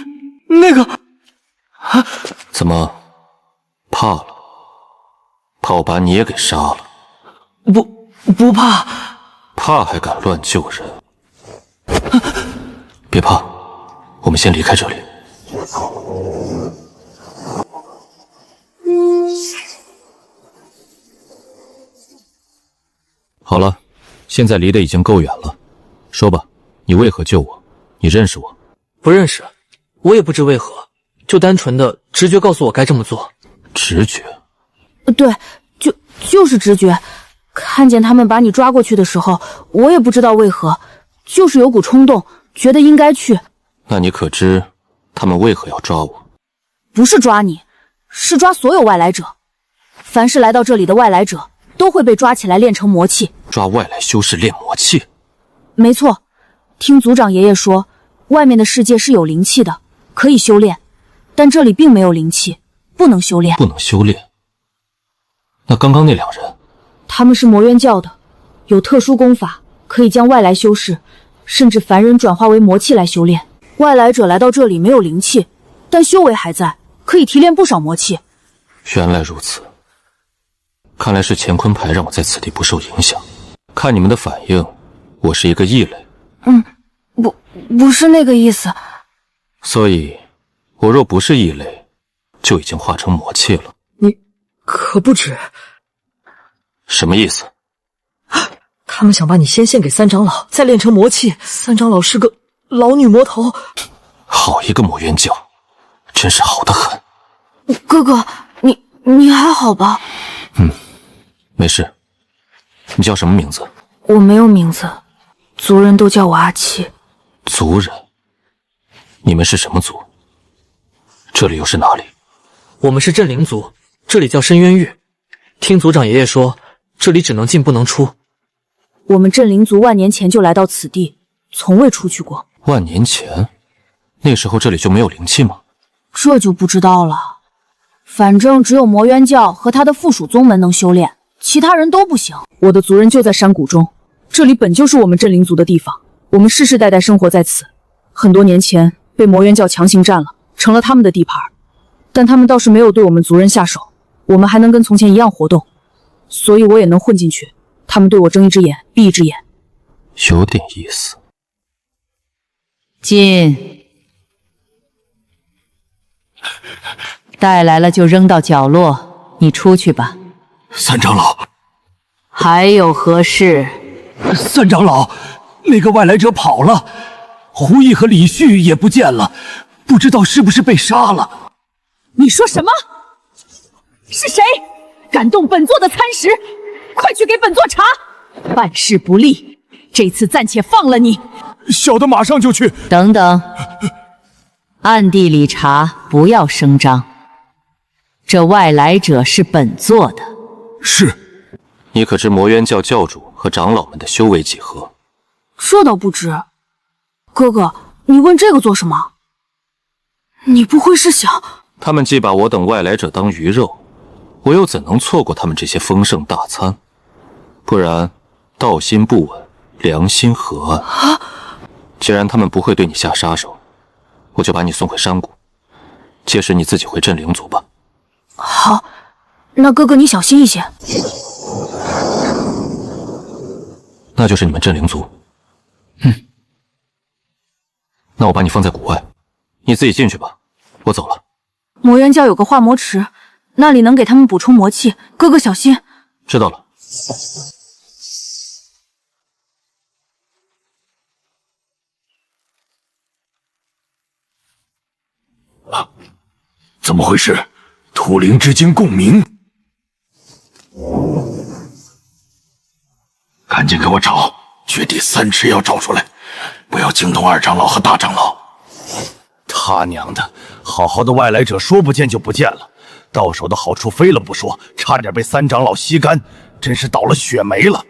那个怎么怕了？怕我把你也给杀了？不怕。怕还敢乱救人？别怕，我们先离开这里。好了，现在离得已经够远了，说吧，你为何救我？你认识我？不认识，我也不知为何，就单纯的直觉告诉我该这么做。直觉？对，就是直觉。看见他们把你抓过去的时候，我也不知道为何，就是有股冲动，觉得应该去。那你可知他们为何要抓我？不是抓你，是抓所有外来者。凡是来到这里的外来者，都会被抓起来炼成魔器。抓外来修士炼魔器？没错，听族长爷爷说，外面的世界是有灵气的，可以修炼，但这里并没有灵气，不能修炼。不能修炼？那刚刚那2人？他们是魔渊教的，有特殊功法，可以将外来修士，甚至凡人转化为魔器来修炼。外来者来到这里没有灵气，但修为还在，可以提炼不少魔器。原来如此，看来是乾坤牌让我在此地不受影响。看你们的反应，我是一个异类。不是那个意思。所以，我若不是异类，就已经化成魔器了。你可不止。什么意思？他们想把你先献给三长老，再炼成魔器。三长老是个老女魔头。好一个魔渊教，真是好得很。哥哥，你还好吧？没事。你叫什么名字？我没有名字，族人都叫我阿七。族人？你们是什么族？这里又是哪里？我们是镇灵族，这里叫深渊域。听族长爷爷说，这里只能进不能出。我们镇灵族万年前就来到此地，从未出去过。万年前？那时候这里就没有灵气吗？这就不知道了。反正只有魔渊教和他的附属宗门能修炼，其他人都不行。我的族人就在山谷中，这里本就是我们镇灵族的地方，我们世世代代生活在此。很多年前被魔渊教强行占了，成了他们的地盘，但他们倒是没有对我们族人下手，我们还能跟从前一样活动，所以我也能混进去。他们对我睁一只眼闭一只眼。有点意思。进，带来了就扔到角落，你出去吧。三长老，还有何事？三长老，那个外来者跑了，胡毅和李旭也不见了，不知道是不是被杀了。你说什么？是谁敢动本座的餐食？快去给本座查！办事不力，这次暂且放了你。小的马上就去。等等，暗地里查，不要声张。这外来者是本座的。是。你可知魔渊教教主和长老们的修为几何？这倒不知。哥哥，你问这个做什么？你不会是想……他们既把我等外来者当鱼肉，我又怎能错过他们这些丰盛大餐？不然，道心不稳，良心何安？既然他们不会对你下杀手，我就把你送回山谷，届时你自己回镇灵族吧。好，那哥哥你小心一些。那就是你们镇灵族。那我把你放在谷外，你自己进去吧，我走了。魔渊教有个化魔池，那里能给他们补充魔气，哥哥小心。知道了。怎么回事？土灵之间共鸣！赶紧给我找，绝地3尺要找出来，不要惊动二长老和大长老。他娘的，好好的外来者说不见就不见了，到手的好处飞了不说，差点被3长老吸干，真是倒了血霉了。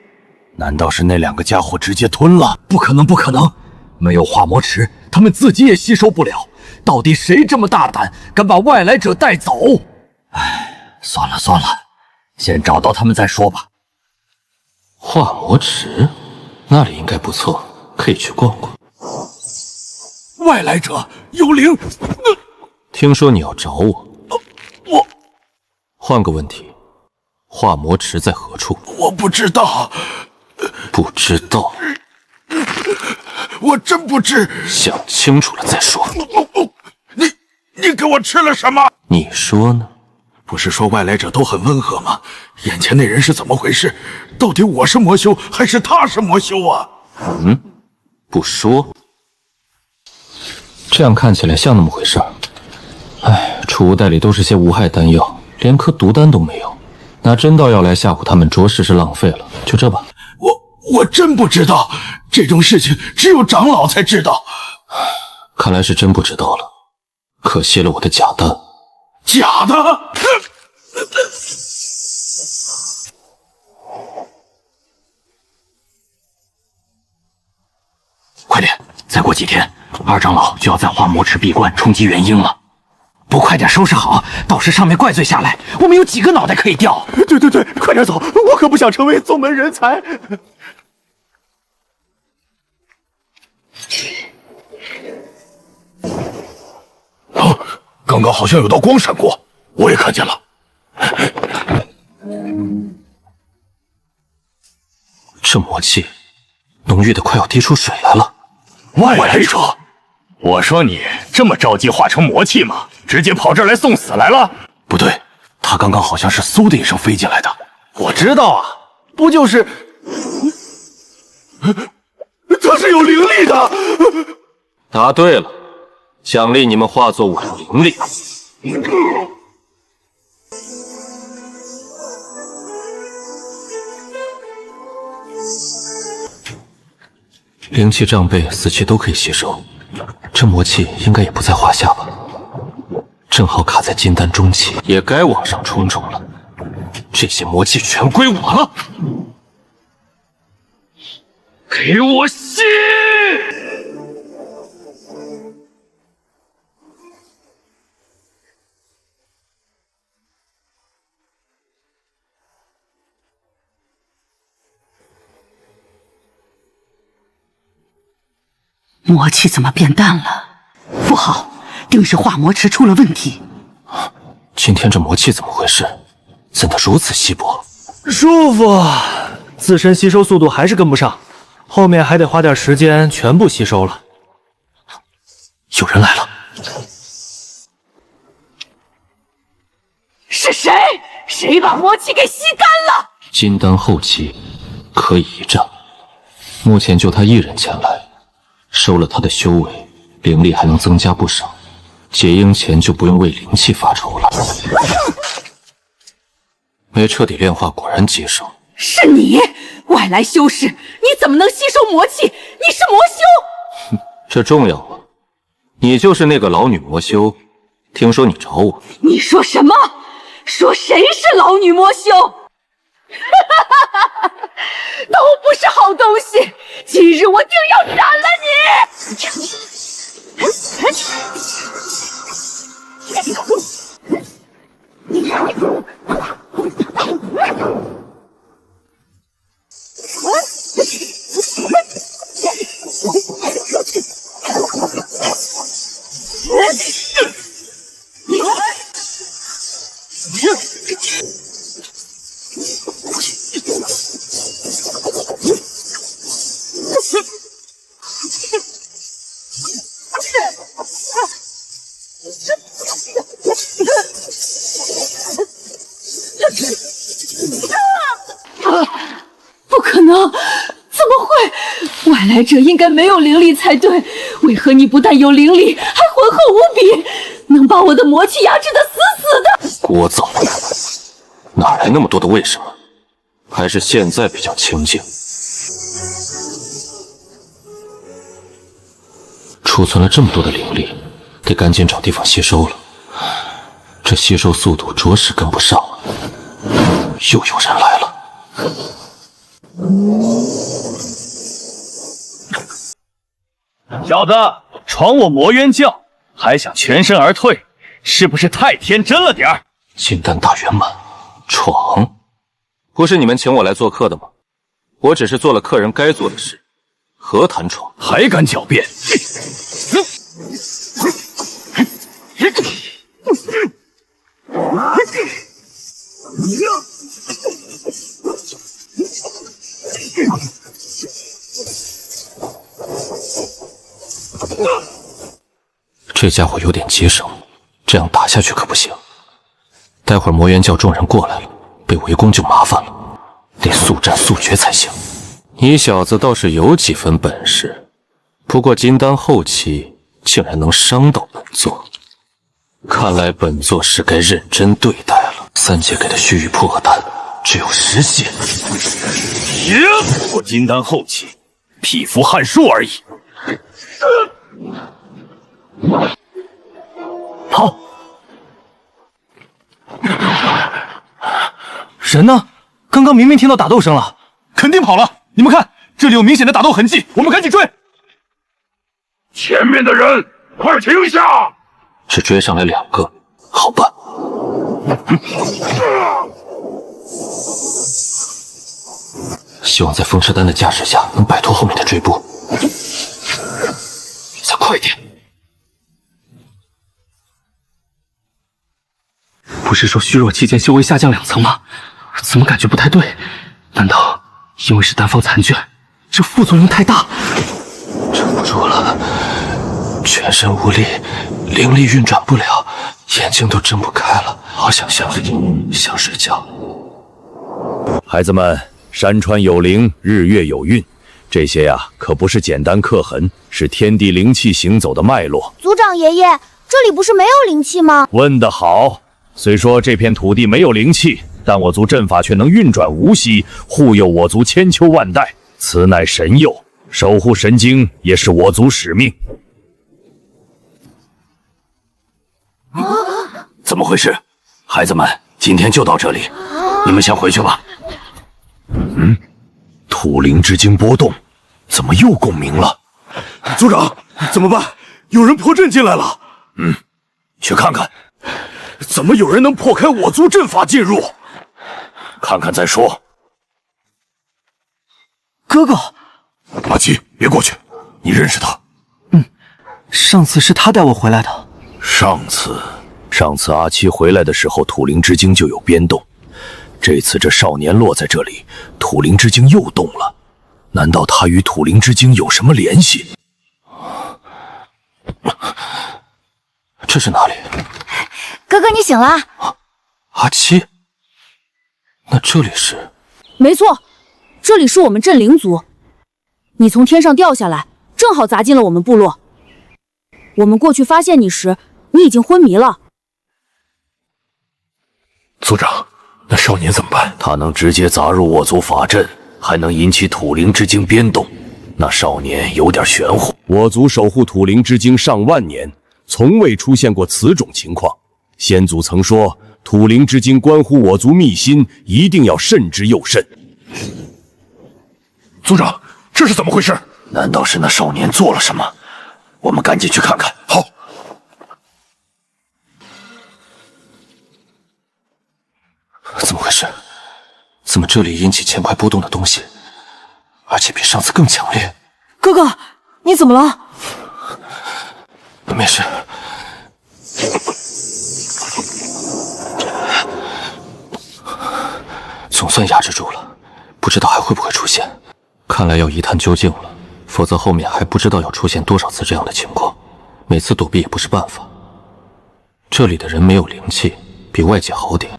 难道是那2个家伙直接吞了？不可能，不可能！没有化魔池，他们自己也吸收不了。到底谁这么大胆，敢把外来者带走？唉，算了算了，先找到他们再说吧。化魔池，那里应该不错，可以去逛逛。外来者，幽灵！听说你要找我？我……换个问题，化魔池在何处？我不知道。不知道？我真不知。想清楚了再说。你给我吃了什么？你说呢？不是说外来者都很温和吗？眼前那人是怎么回事？到底我是魔修还是他是魔修啊？不说。这样看起来像那么回事儿。唉，储物袋里都是些无害丹药，连颗毒丹都没有。拿真道药来吓唬他们，着实是浪费了。就这吧。我真不知道，这种事情只有长老才知道。看来是真不知道了，可惜了我的假丹。假的？快点，再过几天，二长老就要在化魔池闭关冲击元婴了。不快点收拾好，到时上面怪罪下来，我们有几个脑袋可以掉。对，快点走，我可不想成为宗门人才。哦，刚刚好像有道光闪过，我也看见了。这魔气浓郁的快要滴出水来了。外来者，我说你这么着急化成魔气吗？直接跑这儿来送死来了？不对，他刚刚好像是嗖的一声飞进来的。我知道啊，不就是……他是有灵力的。答对了，奖励你们化作我的灵力。灵气障背、死气都可以吸收，这魔气应该也不在话下吧？正好卡在金丹中期，也该往上冲冲了。这些魔气全归我了，给我吸！魔气怎么变淡了？不好，定是化魔池出了问题。今天这魔气怎么回事？怎的如此稀薄？舒服，自身吸收速度还是跟不上，后面还得花点时间全部吸收了。有人来了。是谁？谁把魔气给吸干了？金丹后期可以一战，目前就他一人前来，收了他的修为，灵力还能增加不少。结婴前就不用为灵气发愁了。没彻底炼化，果然棘手。是你，外来修士，你怎么能吸收魔气？你是魔修？这重要吗？你就是那个老女魔修，听说你找我。你说什么？说谁是老女魔修？都不是好东西！今日我定要斩了你！不可能！怎么会？外来者应该没有灵力才对，为何你不但有灵力，还浑厚无比，能把我的魔气压制得死死的？聒噪！哪来那么多的为什么？还是现在比较清静。储存了这么多的灵力，得赶紧找地方吸收了。这吸收速度着实跟不上了。又有人来了。小子，闯我魔渊教，还想全身而退，是不是太天真了点儿？金丹大圆满，闯？不是你们请我来做客的吗？我只是做了客人该做的事，何谈闯？还敢狡辩！这家伙有点棘手，这样打下去可不行。待会儿魔元教众人过来了，被围攻就麻烦了，得速战速决才行。你小子倒是有几分本事，不过金丹后期竟然能伤到本座，看来本座是该认真对待了。三姐给的须臾破荷丹只有10血，我金丹后期，匹夫撼树而已。跑！人呢？刚刚明明听到打斗声了，肯定跑了。你们看，这里有明显的打斗痕迹，我们赶紧追！前面的人，快停下！只追上来2个，好办。希望在风车丹的加持下能摆脱后面的追捕。再快点！不是说虚弱期间修为下降2层吗？怎么感觉不太对？难道因为是丹方残卷，这副作用太大？撑不住了，全身无力，灵力运转不了，眼睛都睁不开了，好想睡觉。孩子们，山川有灵，日月有运，这些呀，可不是简单刻痕，是天地灵气行走的脉络。族长爷爷，这里不是没有灵气吗？问得好。虽说这片土地没有灵气，但我族阵法却能运转无息，护佑我族千秋万代，此乃神佑，守护神经也是我族使命。怎么回事？孩子们，今天就到这里，你们先回去吧。土灵之精波动，怎么又共鸣了？族长，怎么办？有人破阵进来了。去看看。怎么有人能破开我族阵法进入？看看再说。哥哥，阿七，别过去，你认识他？上次是他带我回来的。上次阿七回来的时候，土灵之精就有变动。这次这少年落在这里，土灵之精又动了。难道他与土灵之精有什么联系？这是哪里？哥哥，你醒了。阿七，那这里是？没错，这里是我们镇灵族。你从天上掉下来，正好砸进了我们部落。我们过去发现你时，你已经昏迷了。族长，那少年怎么办？他能直接砸入我族法阵，还能引起土灵之精变动，那少年有点玄乎。我族守护土灵之精上万年，从未出现过此种情况。先祖曾说，土灵之精关乎我族秘辛，一定要慎之又慎。族长，这是怎么回事？难道是那少年做了什么？我们赶紧去看看。好。怎么回事？怎么这里引起前块波动的东西，而且比上次更强烈？哥哥，你怎么了？没事。总算压制住了，不知道还会不会出现。看来要一探究竟了，否则后面还不知道要出现多少次这样的情况。每次躲避也不是办法。这里的人没有灵气，比外界好点。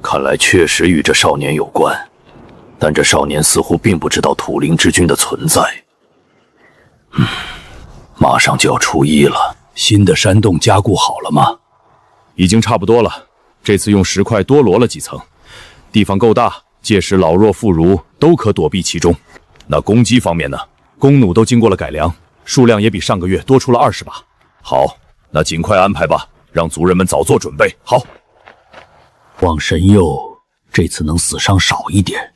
看来确实与这少年有关，但这少年似乎并不知道土灵之君的存在。马上就要初一了，新的山洞加固好了吗？已经差不多了。这次用石块多摞了几层，地方够大，届时老弱妇孺都可躲避其中。那攻击方面呢？弓弩都经过了改良，数量也比上个月多出了20把。好，那尽快安排吧，让族人们早做准备。好。望神佑这次能死伤少一点，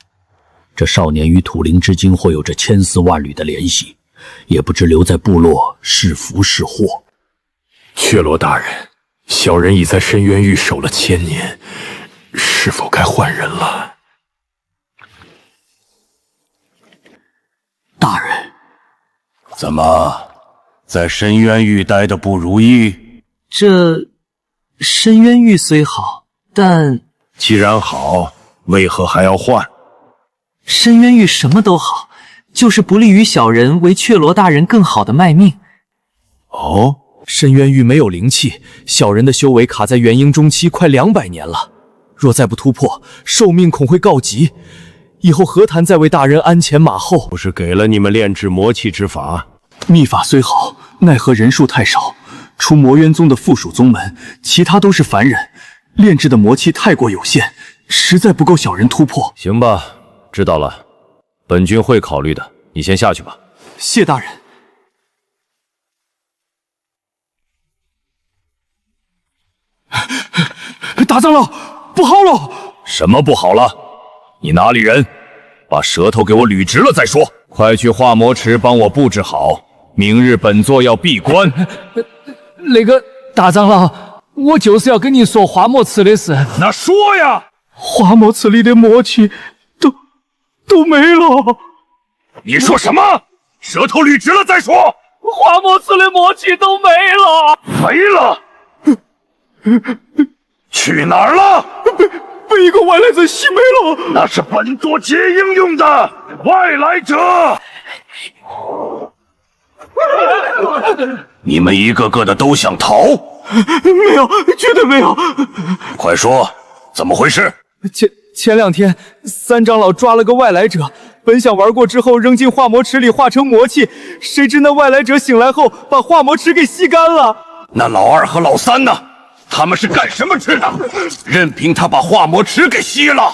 这少年与土灵之精或有着千丝万缕的联系，也不知留在部落是福是祸。雀罗大人，小人已在深渊狱守了1000年，是否该换人了？大人，怎么在深渊狱待得不如意？这深渊狱虽好，但既然好，为何还要换？深渊狱什么都好，就是不利于小人为雀罗大人更好的卖命。哦，深渊狱没有灵气，小人的修为卡在元婴中期快200年了，若再不突破，寿命恐会告急。以后何谈再为大人鞍前马后？不是给了你们炼制魔气之法？秘法虽好，奈何人数太少，除魔渊宗的附属宗门，其他都是凡人，炼制的魔气太过有限，实在不够小人突破。行吧，知道了，本君会考虑的。你先下去吧。谢大人。大长老，不好了！什么不好了？你哪里人？把舌头给我捋直了再说。快去化魔池帮我布置好，明日本座要闭关。那个大长老，我就是要跟你说化魔池的事。那说呀！化魔池里的魔气都没了。你说什么？舌头捋直了再说。化魔池的魔气都没了。没了？去哪儿了？被一个外来者吸没了。那是本座结婴用的外来者。你们一个个的都想逃？没有，绝对没有。快说，怎么回事？前2天，三长老抓了个外来者，本想玩过之后扔进化魔池里化成魔气，谁知那外来者醒来后把化魔池给吸干了。那老2和老3呢？他们是干什么吃的？任凭他把化魔池给吸了。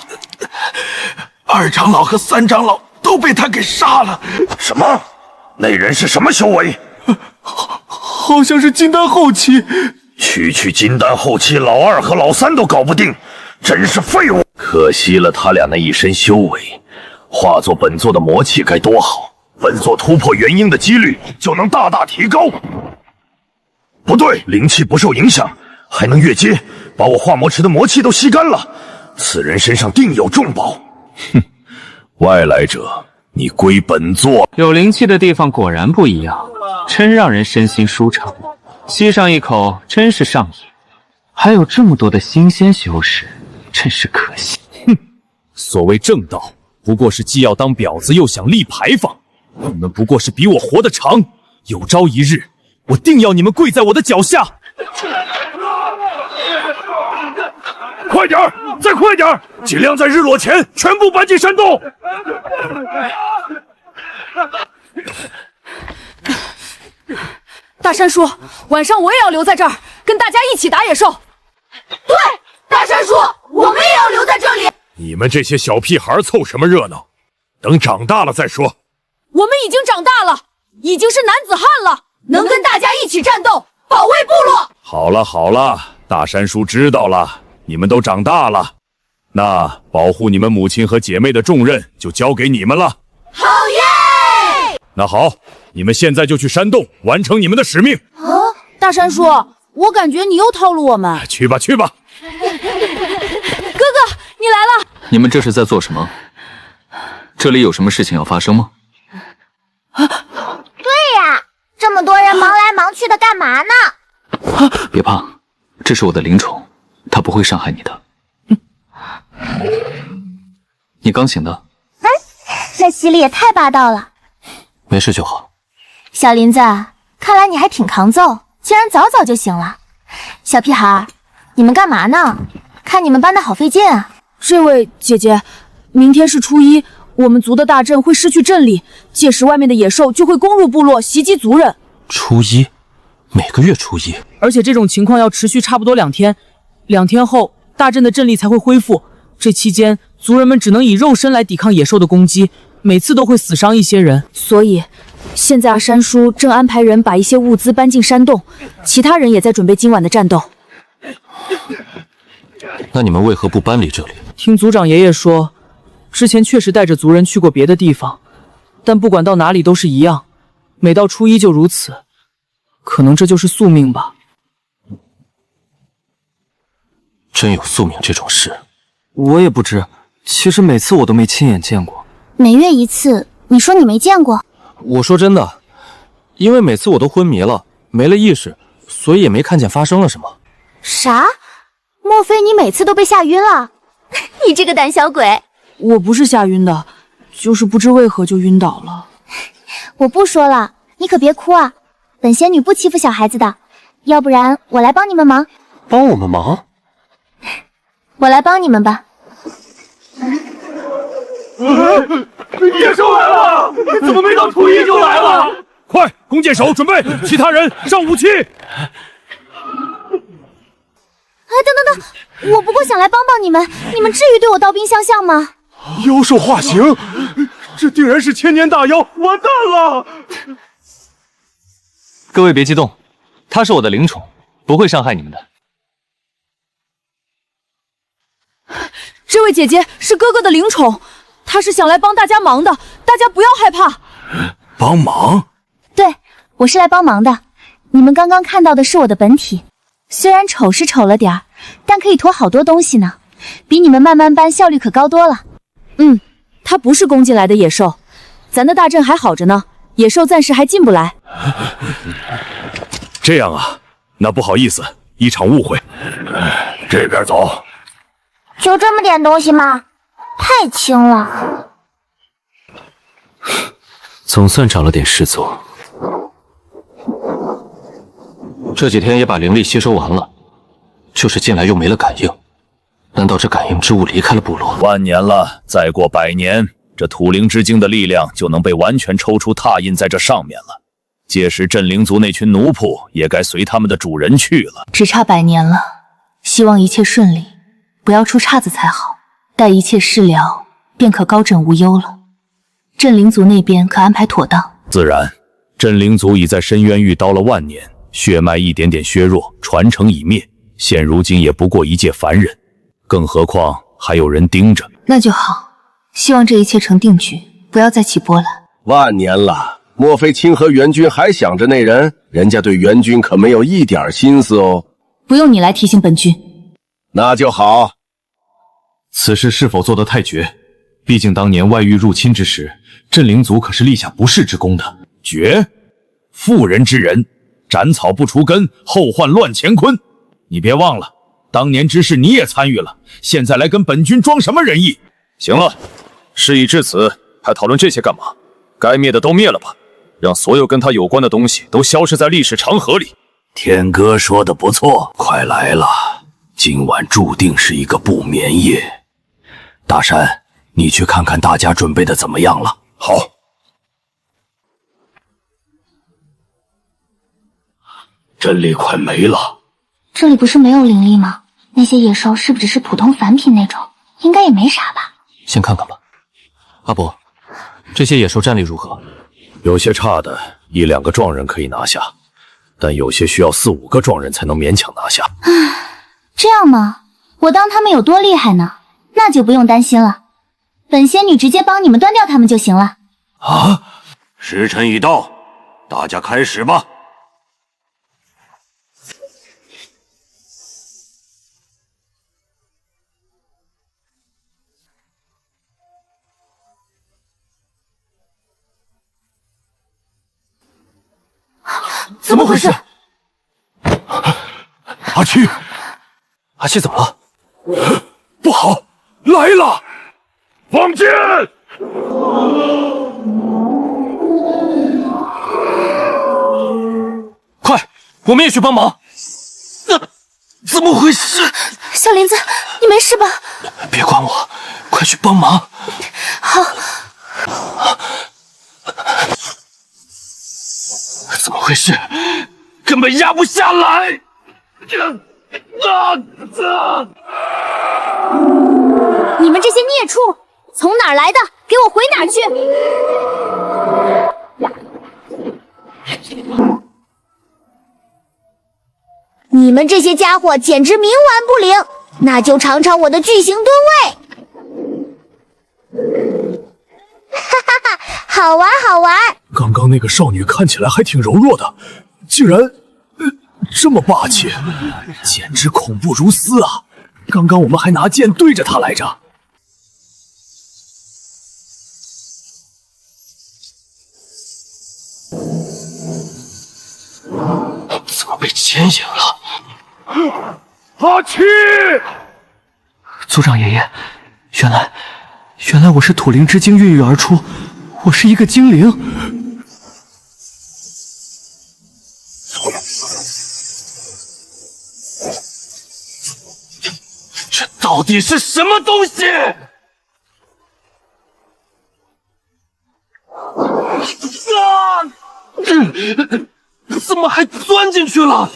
2长老和3长老都被他给杀了。什么？那人是什么修为？好像是金丹后期。区金丹后期，老2和老3都搞不定，真是废物。可惜了他俩那一身修为，化作本座的魔气该多好，本座突破元婴的几率就能大大提高。不对，灵气不受影响，还能越阶，把我化魔池的魔气都吸干了。此人身上定有重宝。哼，外来者，你归本座。有灵气的地方果然不一样，真让人身心舒畅。吸上一口，真是上瘾。还有这么多的新鲜修士，真是可惜。哼，所谓正道，不过是既要当婊子又想立牌坊。你们不过是比我活得长，有朝一日，我定要你们跪在我的脚下。快点儿，再快点儿，尽量在日落前全部搬进山洞。大山叔，晚上我也要留在这儿，跟大家一起打野兽。对，大山叔，我们也要留在这里。你们这些小屁孩凑什么热闹？等长大了再说。我们已经长大了，已经是男子汉了，能跟大家一起战斗，保卫部落。好了好了，大山叔知道了，你们都长大了，那保护你们母亲和姐妹的重任就交给你们了。好耶！那好，你们现在就去山洞完成你们的使命。大山叔，我感觉你又套路我们。去吧去吧。哥哥，你来了。你们这是在做什么？这里有什么事情要发生吗？对呀，这么多人忙来忙去的干嘛呢？别怕，这是我的灵宠，它不会伤害你的。你刚醒的？那洗礼也太霸道了。没事就好。小林子，看来你还挺抗揍，竟然早就醒了。小屁孩，你们干嘛呢？看你们搬的好费劲啊。这位姐姐，明天是初一，我们族的大阵会失去阵力，届时外面的野兽就会攻入部落，袭击族人。初一，每个月初一，而且这种情况要持续差不多2天，2天后大阵的阵力才会恢复。这期间，族人们只能以肉身来抵抗野兽的攻击，每次都会死伤一些人。所以，现在山叔正安排人把一些物资搬进山洞，其他人也在准备今晚的战斗。那你们为何不搬离这里？听族长爷爷说，之前确实带着族人去过别的地方，但不管到哪里都是一样，每到初一就如此。可能这就是宿命吧。真有宿命这种事？我也不知，其实每次我都没亲眼见过。每月一次，你说你没见过？我说真的，因为每次我都昏迷了，没了意识，所以也没看见发生了什么。啥？莫非你每次都被吓晕了？你这个胆小鬼！我不是吓晕的，就是不知为何就晕倒了。我不说了，你可别哭啊！本仙女不欺负小孩子的，要不然我来帮你们忙。帮我们忙？我来帮你们吧。野兽来了！怎么没到初一就来了？快，弓箭手准备，其他人上武器。等，我不过想来帮帮你们，你们至于对我刀兵相向吗？妖兽化形，这定然是千年大妖，完蛋了！各位别激动，它是我的灵宠，不会伤害你们的。这位姐姐是哥哥的灵宠，她是想来帮大家忙的，大家不要害怕。帮忙？对，我是来帮忙的。你们刚刚看到的是我的本体，虽然丑是丑了点儿，但可以驮好多东西呢，比你们慢慢搬效率可高多了。它不是攻进来的野兽，咱的大阵还好着呢，野兽暂时还进不来。这样啊，那不好意思，一场误会。这边走。就这么点东西吗？太轻了。总算找了点事做。这几天也把灵力吸收完了，就是进来又没了感应。难道这感应之物离开了部落？万年了，再过100年，这土灵之精的力量就能被完全抽出，踏印在这上面了。届时镇灵族那群奴仆也该随他们的主人去了。只差100年了，希望一切顺利，不要出岔子才好。待一切事了，便可高枕无忧了。镇灵族那边可安排妥当？自然，镇灵族已在深渊遇刀了万年，血脉一点点削弱，传承已灭，现如今也不过一介凡人，更何况还有人盯着。那就好，希望这一切成定局，不要再起波澜。万年了，莫非清河援军还想着那人？人家对援军可没有一点心思哦。不用你来提醒本君。那就好。此事是否做得太绝？毕竟当年外域入侵之时，镇灵族可是立下不世之功的。绝？妇人之仁，斩草不除根，后患乱乾坤。你别忘了，当年之事你也参与了，现在来跟本君装什么仁义？行了，事已至此，还讨论这些干嘛？该灭的都灭了吧，让所有跟他有关的东西都消失在历史长河里。天哥说的不错，快来了，今晚注定是一个不眠夜。大山，你去看看大家准备的怎么样了。好。阵力快没了，这里不是没有灵力吗？那些野兽是不是只是普通凡品那种？应该也没啥吧。先看看吧。阿伯，这些野兽战力如何？有些差的1、2个壮人可以拿下，但有些需要4、5个壮人才能勉强拿下。这样吗？我当他们有多厉害呢？那就不用担心了，本仙女直接帮你们端掉他们就行了。啊！时辰已到，大家开始吧。怎么回事？阿七，阿七怎么了？不好，来了！放箭！快，我们也去帮忙。怎么回事？小林子，你没事吧？别管我，快去帮忙。好。怎么回事？根本压不下来！你们这些孽畜，从哪儿来的？给我回哪儿去！你们这些家伙简直冥顽不灵，那就尝尝我的巨型吨位！哈哈哈，好玩好玩！刚刚那个少女看起来还挺柔弱的，竟然这么霸气，简直恐怖如斯啊！刚刚我们还拿剑对着她来着。怎么被牵引了？阿七，族长爷爷，原来我是土灵之精孕育而出，我是一个精灵。这到底是什么东西？怎么还钻进去了？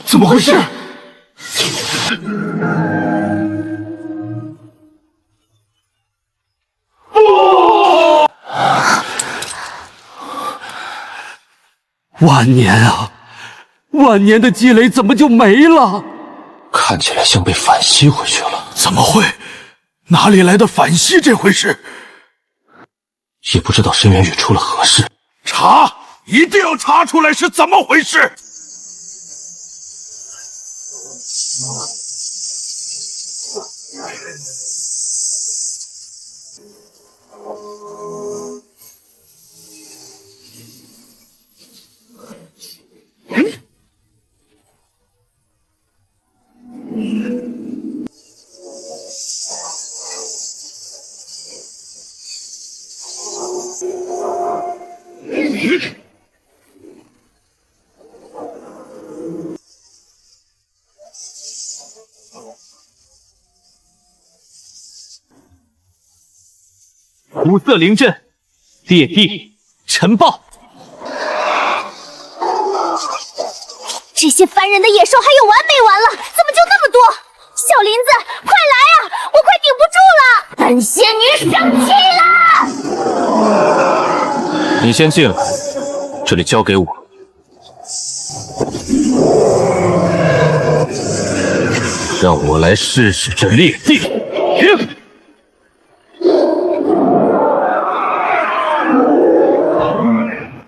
怎么回事？万年啊，万年的积累怎么就没了？看起来像被反吸回去了。怎么会？哪里来的反吸这回事？也不知道深渊宇出了何事。查，一定要查出来是怎么回事！五色灵阵，裂地尘爆。这些烦人的野兽还有完没完了？怎么就那么多？小林子，快来啊！我快顶不住了！本仙女生气了！你先进来，这里交给我。让我来试试这裂地。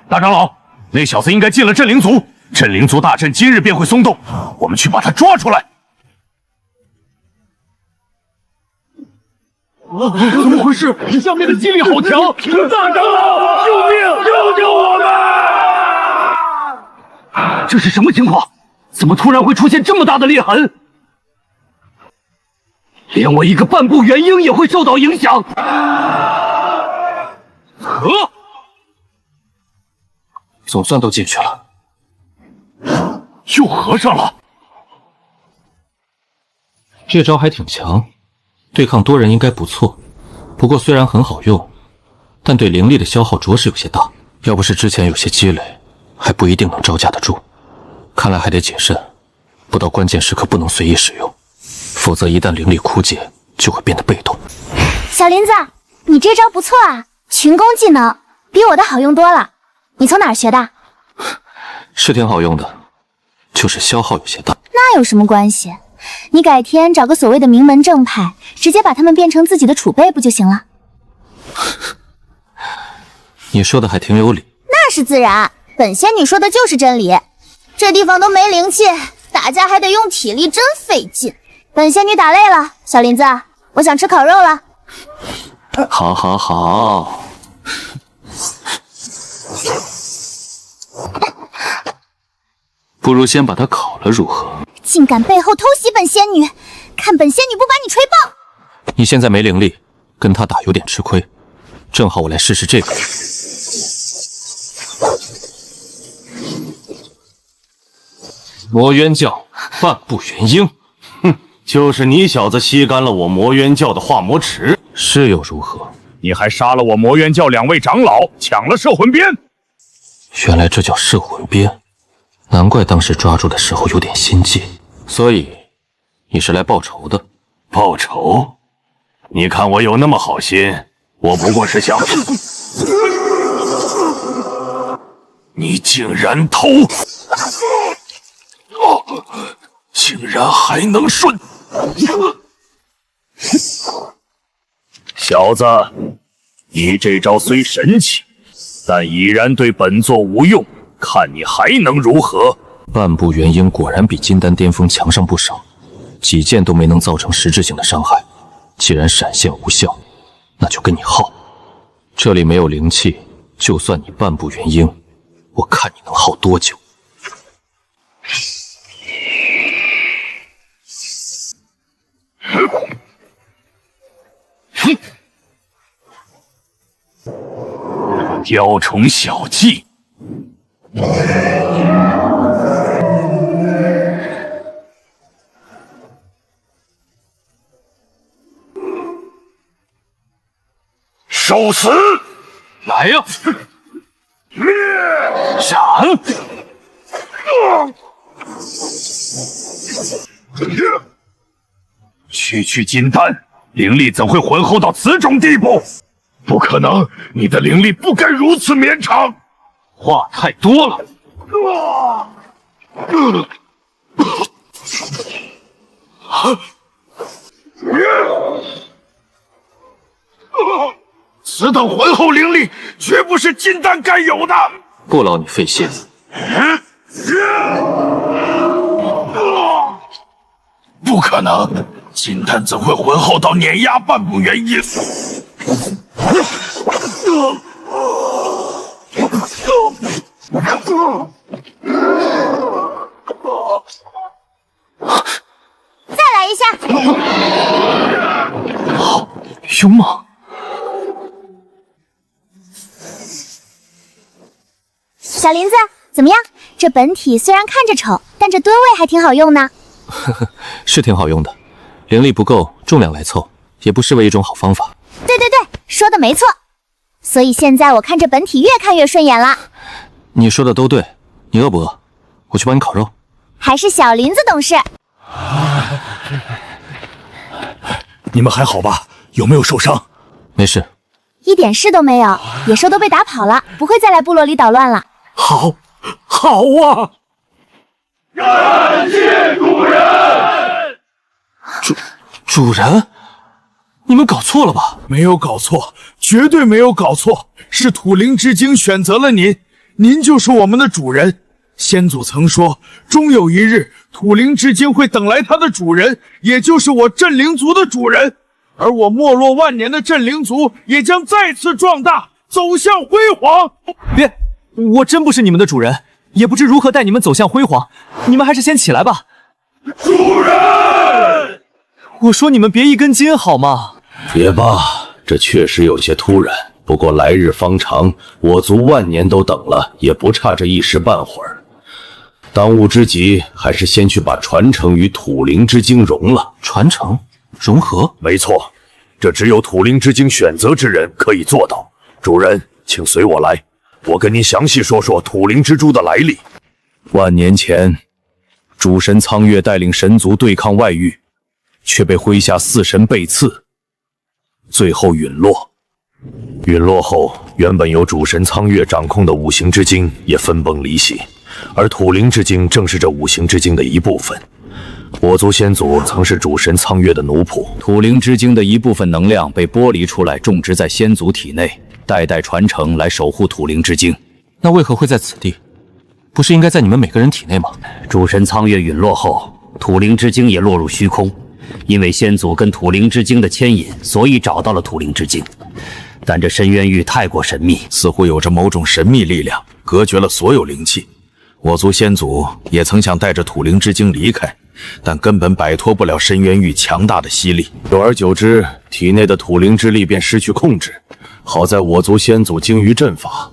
大长老，那小子应该进了镇灵族，镇灵族大阵今日便会松动，我们去把他抓出来。怎么回事？下面的精力好强！大长老，救命！救救我们！这是什么情况？怎么突然会出现这么大的裂痕？连我一个半步元婴也会受到影响。总算都进去了。又合上了。这招还挺强，对抗多人应该不错。不过虽然很好用，但对灵力的消耗着实有些大。要不是之前有些积累，还不一定能招架得住。看来还得谨慎，不到关键时刻不能随意使用，否则一旦灵力枯竭，就会变得被动。小林子，你这招不错啊，群攻技能比我的好用多了。你从哪儿学的？是挺好用的，就是消耗有些大。那有什么关系？你改天找个所谓的名门正派，直接把他们变成自己的储备不就行了？你说的还挺有理。那是自然，本仙女说的就是真理。这地方都没灵气，打架还得用体力，真费劲。本仙女打累了，小林子，我想吃烤肉了。好好好。不如先把它烤了如何？竟敢背后偷袭本仙女，看本仙女不把你锤爆！你现在没灵力，跟他打有点吃亏，正好我来试试这个。魔渊教半步元婴，哼，就是你小子吸干了我魔渊教的化魔池，是又如何？你还杀了我魔渊教2位长老，抢了摄魂鞭。原来这叫摄魂鞭，难怪当时抓住的时候有点心悸。所以你是来报仇的？报仇？你看我有那么好心？我不过是想……你竟然偷！竟然还能顺！小子，你这招虽神奇，但已然对本座无用，看你还能如何？半步元婴果然比金丹巅峰强上不少，几剑都没能造成实质性的伤害。既然闪现无效，那就跟你耗。这里没有灵气，就算你半步元婴，我看你能耗多久。雕虫小技，受死！来呀！灭！闪！区金丹，灵力怎会浑厚到此种地步？不可能，你的灵力不该如此绵长。话太多了。此等浑厚灵力，绝不是金丹该有的。不劳你费心。不可能，金丹怎会浑厚到碾压半步元婴？再来一下！好勇猛！小林子，怎么样？这本体虽然看着丑，但这吨位还挺好用呢。呵呵，是挺好用的，灵力不够，重量来凑，也不失为一种好方法。对对对，说的没错。所以现在我看这本体越看越顺眼了。你说的都对，你饿不饿？我去帮你烤肉。还是小林子懂事。你们还好吧？有没有受伤？没事，一点事都没有，野兽都被打跑了，不会再来部落里捣乱了。好，好啊！感谢主人。主人，你们搞错了吧？没有搞错，绝对没有搞错，是土灵之精选择了您，您就是我们的主人。先祖曾说，终有一日，土灵之精会等来它的主人，也就是我镇灵族的主人。而我没落万年的镇灵族也将再次壮大，走向辉煌。别，我真不是你们的主人，也不知如何带你们走向辉煌。你们还是先起来吧。主人，我说你们别一根筋好吗？别吧，这确实有些突然，不过来日方长，我族万年都等了，也不差这一时半会儿。当务之急还是先去把传承与土灵之精融了。传承融合？没错，这只有土灵之精选择之人可以做到。主人，请随我来，我跟您详细说说土灵之珠的来历。万年前，主神苍月带领神族对抗外域，却被麾下4神背刺，最后陨落。陨落后，原本由主神苍月掌控的五行之精也分崩离析，而土灵之精正是这五行之精的一部分。我族先祖曾是主神苍月的奴仆，土灵之精的一部分能量被剥离出来，种植在先祖体内，代代传承来守护土灵之精。那为何会在此地？不是应该在你们每个人体内吗？主神苍月陨落后，土灵之精也落入虚空，因为先祖跟土灵之精的牵引，所以找到了土灵之精。但这深渊域太过神秘，似乎有着某种神秘力量，隔绝了所有灵气。我族先祖也曾想带着土灵之精离开，但根本摆脱不了深渊域强大的吸力。久而久之，体内的土灵之力便失去控制。好在我族先祖精于阵法，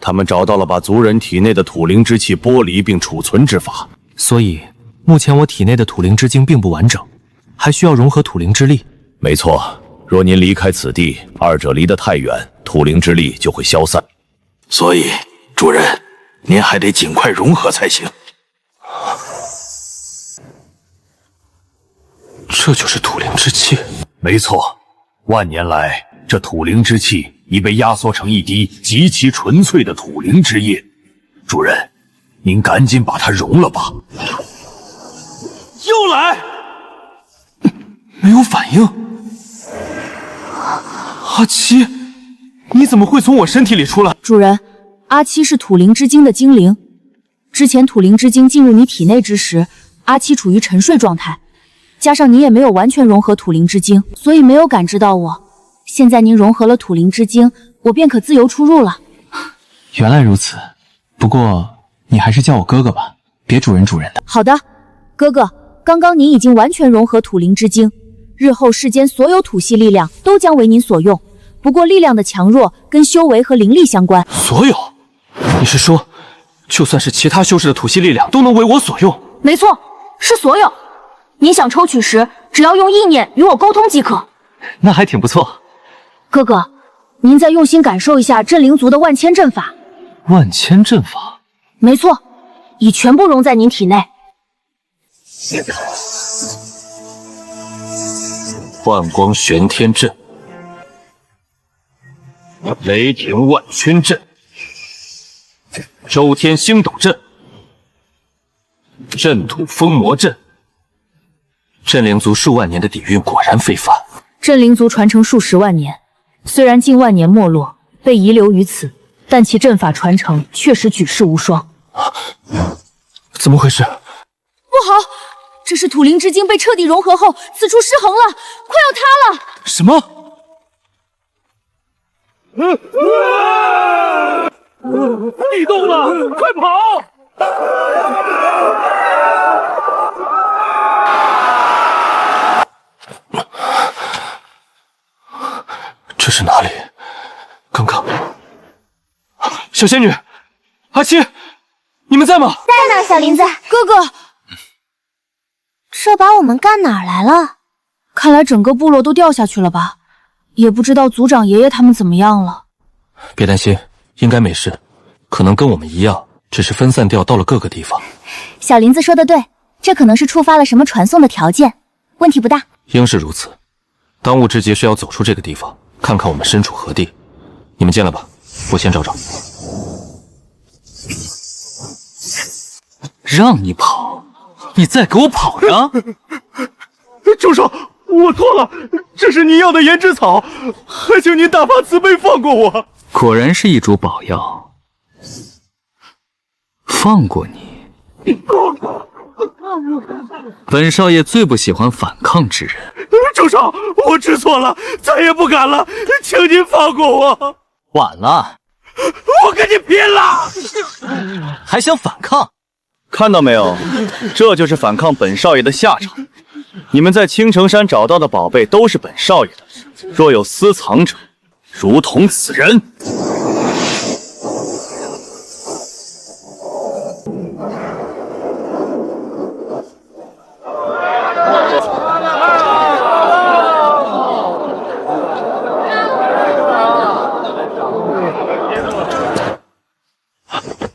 他们找到了把族人体内的土灵之气剥离并储存之法。所以，目前我体内的土灵之精并不完整，还需要融合土灵之力。没错。若您离开此地，二者离得太远，土灵之力就会消散。所以，主人，您还得尽快融合才行。这就是土灵之气。没错，万年来，这土灵之气已被压缩成一滴极其纯粹的土灵之液。主人，您赶紧把它融了吧。又来，没有反应。阿七，你怎么会从我身体里出来？主人，阿七是土灵之精的精灵。之前土灵之精进入你体内之时，阿七处于沉睡状态，加上你也没有完全融合土灵之精，所以没有感知到我。现在您融合了土灵之精，我便可自由出入了。原来如此，不过你还是叫我哥哥吧，别主人的。好的，哥哥，刚刚您已经完全融合土灵之精，日后世间所有土系力量都将为您所用。不过力量的强弱跟修为和灵力相关。所有？你是说，就算是其他修士的土系力量都能为我所用？没错，是所有。您想抽取时，只要用意念与我沟通即可。那还挺不错。哥哥，您再用心感受一下镇灵族的万千阵法。万千阵法？没错，已全部融在您体内。万光玄天阵，雷霆万钧阵，周天星斗阵，阵土封魔阵。镇灵族数万年的底蕴果然非凡。镇灵族传承数十万年，虽然近万年没落，被遗留于此，但其阵法传承确实举世无双。怎么回事？不好！这是土灵之精被彻底融合后，此处失衡了，快要塌了！什么？地动了，快跑！这是哪里？刚刚，小仙女，阿七，你们在吗？在呢，小林子哥哥。这把我们干哪儿来了？看来整个部落都掉下去了吧？也不知道族长爷爷他们怎么样了。别担心，应该没事，可能跟我们一样，只是分散掉到了各个地方。小林子说的对，这可能是触发了什么传送的条件，问题不大。应是如此，当务之急是要走出这个地方，看看我们身处何地。你们进来吧，我先找找。让你跑，你再给我跑呀！主手，我错了，这是您要的胭脂草，还请您大发慈悲放过我。果然是一株宝药，放过你。本少爷最不喜欢反抗之人。主手，我知错了，再也不敢了，请您放过我。晚了，我跟你拼了！还想反抗？看到没有，这就是反抗本少爷的下场。你们在青城山找到的宝贝都是本少爷的，若有私藏者，如同此人。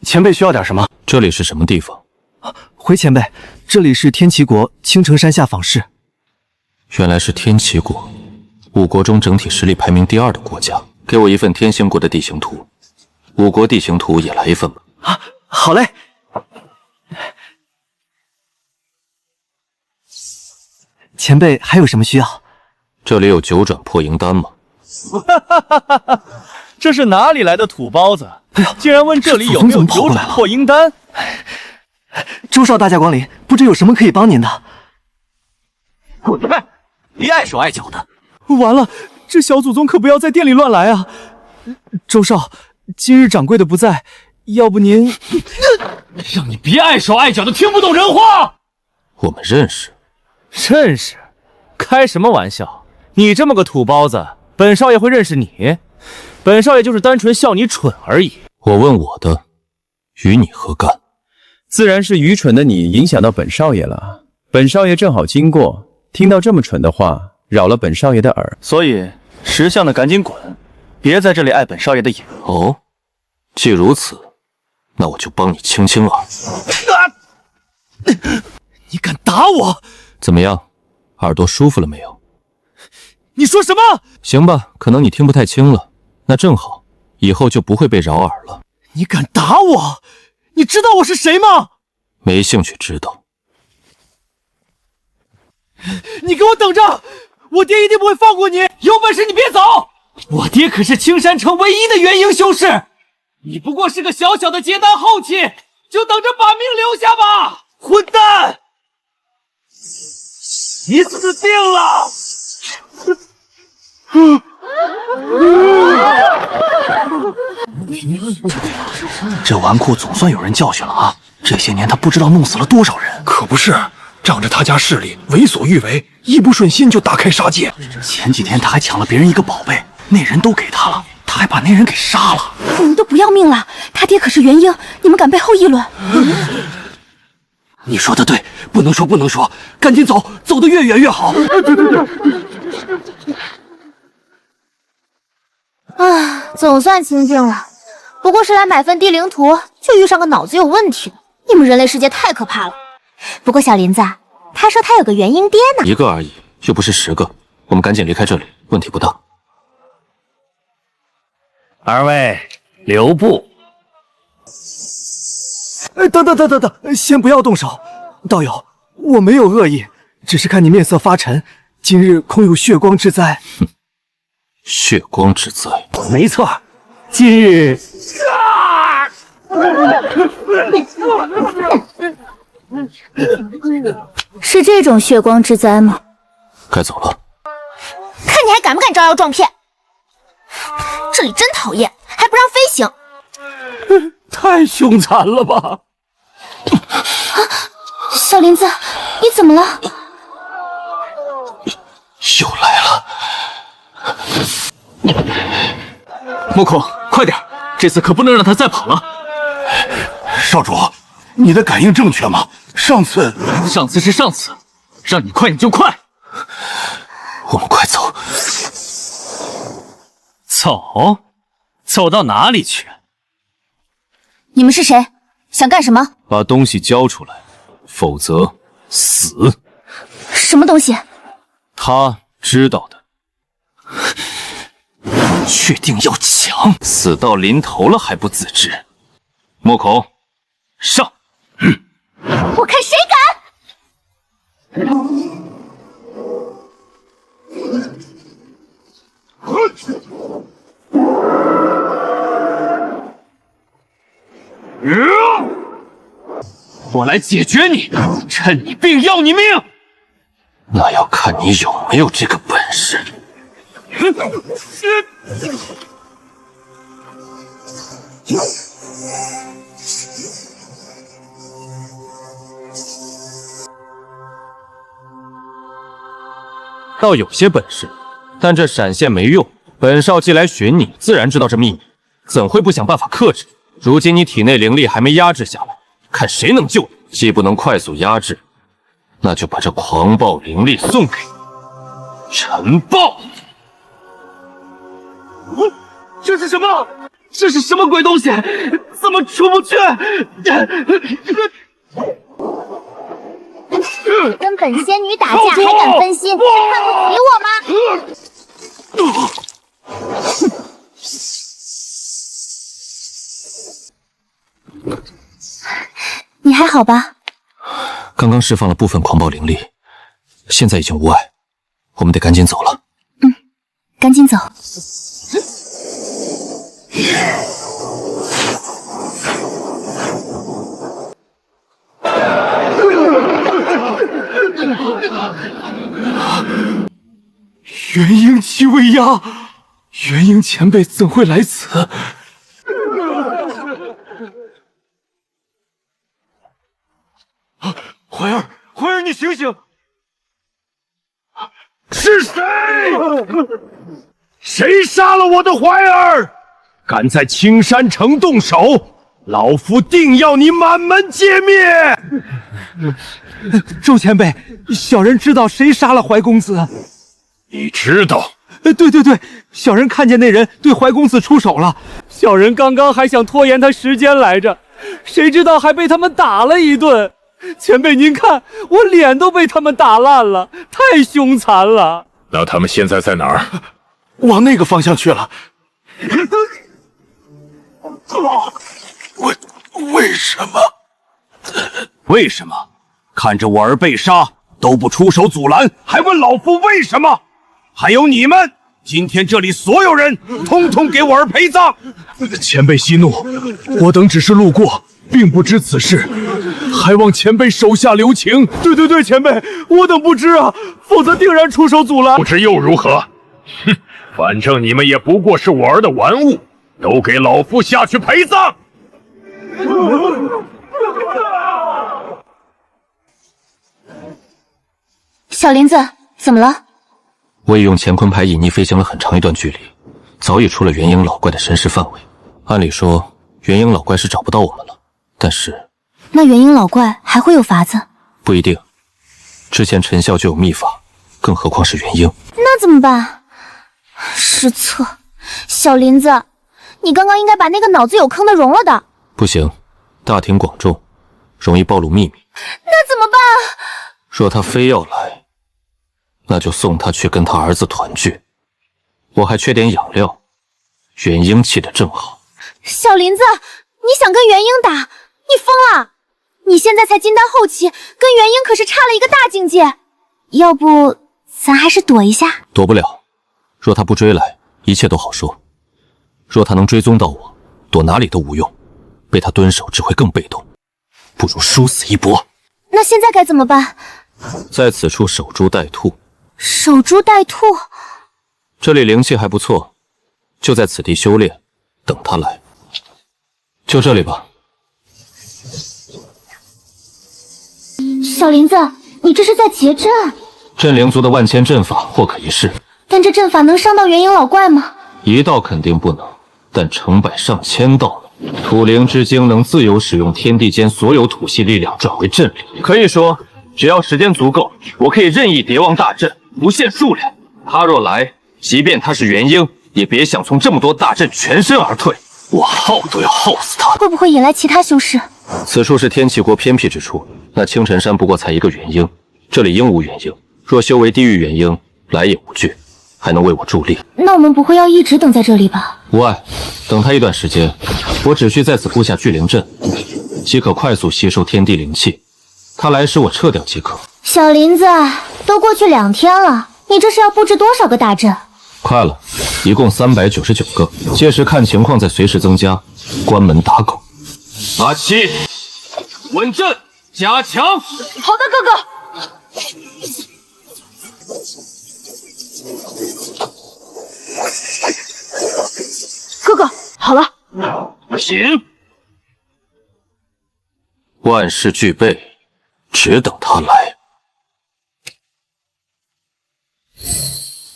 前辈需要点什么？这里是什么地方？回前辈，这里是天齐国青城山下坊市。原来是天齐国，5国中整体实力排名第2的国家。给我一份天星国的地形图，5国地形图也来一份吧。啊，好嘞。前辈还有什么需要？这里有9转破营丹吗？这是哪里来的土包子？竟然问这里有没有9转破阴丹？周少大驾光临，不知有什么可以帮您的？滚开！别碍手碍脚的。完了，这小祖宗可不要在店里乱来啊！周少，今日掌柜的不在，要不您……让你别碍手碍脚的，听不懂人话。我们认识？认识？开什么玩笑！你这么个土包子，本少爷会认识你？本少爷就是单纯笑你蠢而已。我问我的，与你何干？自然是愚蠢的你影响到本少爷了。本少爷正好经过，听到这么蠢的话，扰了本少爷的耳。所以识相的赶紧滚，别在这里碍本少爷的眼。哦，既如此，那我就帮你清清耳。你敢打我？怎么样，耳朵舒服了没有？你说什么？行吧，可能你听不太清了，那正好，以后就不会被扰耳了。你敢打我？你知道我是谁吗？没兴趣知道。你给我等着！我爹一定不会放过你！有本事你别走！我爹可是青山城唯一的元婴修士，你不过是个小小的结丹后期，就等着把命留下吧！混蛋！你死定了！这纨绔总算有人教训了啊！这些年他不知道弄死了多少人。可不是，仗着他家势力为所欲为，一不顺心就大开杀戒。前几天他还抢了别人一个宝贝，那人都给他了，他还把那人给杀了。你们都不要命了！他爹可是元婴，你们敢背后议论？你说的对，不能说，不能说，赶紧走，走得越远越好。啊，总算清静了。不过是来买份地灵图，就遇上个脑子有问题的。你们人类世界太可怕了。不过小林子，他说他有个元婴爹呢。1个而已，又不是10个。我们赶紧离开这里，问题不大。2位留步。等，先不要动手。道友，我没有恶意，只是看你面色发沉，今日恐有血光之灾。血光之灾？没错，今日。是这种血光之灾吗？该走了。看你还敢不敢招摇撞骗！这里真讨厌，还不让飞行！太凶残了吧！小林子，你怎么了？又来了！莫孔，快点，这次可不能让他再跑了。少主，你的感应正确吗？上次是上次，让你快你就快。我们快走。走到哪里去？你们是谁？想干什么？把东西交出来，否则死。什么东西？他知道的。确定要抢？死到临头了还不自知？莫孔，上！我看谁敢！我来解决你，趁你病要你命。那要看你有没有这个本事。倒有些本事，但这闪现没用，本少既来寻你，自然知道这秘密，怎会不想办法克制？如今你体内灵力还没压制下来，看谁能救你。既不能快速压制，那就把这狂暴灵力送给陈豹。这是什么？这是什么鬼东西？怎么出不去？跟本仙女打架还敢分心，看不起我吗？你还好吧？刚刚释放了部分狂暴灵力，现在已经无碍，我们得赶紧走了。赶紧走。元婴气未压，元婴前辈怎会来此？怀儿，怀儿，你醒醒！是谁？谁杀了我的怀儿？敢在青山城动手，老夫定要你满门皆灭！周前辈，小人知道谁杀了怀公子。你知道？对，小人看见那人对怀公子出手了，小人刚刚还想拖延他时间来着，谁知道还被他们打了一顿。前辈您看，我脸都被他们打烂了，太凶残了。那他们现在在哪儿？往那个方向去了。为什么？为什么？看着我儿被杀都不出手阻拦，还问老夫为什么？还有你们，今天这里所有人，通通给我儿陪葬！前辈息怒，我等只是路过，并不知此事，还望前辈手下留情。对，前辈，我等不知啊，否则定然出手阻拦。不知又如何？哼，反正你们也不过是我儿的玩物，都给老夫下去陪葬！小林子，怎么了？我已用乾坤牌隐匿飞行了很长一段距离，早已出了元婴老怪的神识范围。按理说，元婴老怪是找不到我们了，但是那元婴老怪还会有法子？不一定。之前陈笑就有秘法，更何况是元婴。那怎么办？失策！小林子，你刚刚应该把那个脑子有坑的融了的。不行，大庭广众，容易暴露秘密。那怎么办？若他非要来，那就送他去跟他儿子团聚。我还缺点养料，元婴气的正好。小林子，你想跟元婴打？你疯了！你现在才金丹后期，跟元婴可是差了一个大境界。要不咱还是躲一下？躲不了。若他不追来，一切都好说；若他能追踪到我，躲哪里都无用。被他蹲守只会更被动，不如殊死一搏。那现在该怎么办？在此处守株待兔。守株待兔？这里灵气还不错，就在此地修炼，等他来。就这里吧。小林子，你这是在结阵？镇灵族的万千阵法或可一试，但这阵法能伤到元婴老怪吗？一道肯定不能，但成百上千道呢。土灵之精能自由使用天地间所有土系力量转为阵力，可以说只要时间足够，我可以任意叠旺大阵，不限数量。他若来，即便他是元婴，也别想从这么多大阵全身而退。我耗都要耗死他。会不会引来其他修士？此处是天气国偏僻之处，那青尘山不过才一个元婴，这里应无元婴。若修为地狱元婴，来也无惧，还能为我助力。那我们不会要一直等在这里吧？无碍，等他一段时间，我只需在此布下聚灵阵，即可快速吸收天地灵气。他来时我撤掉即可。小林子，都过去2天了，你这是要布置多少个大阵？快了，一共399个，届时看情况再随时增加。关门打狗。阿七，稳阵，加强。好的，哥哥。哥哥，好了。行，万事俱备，只等他来。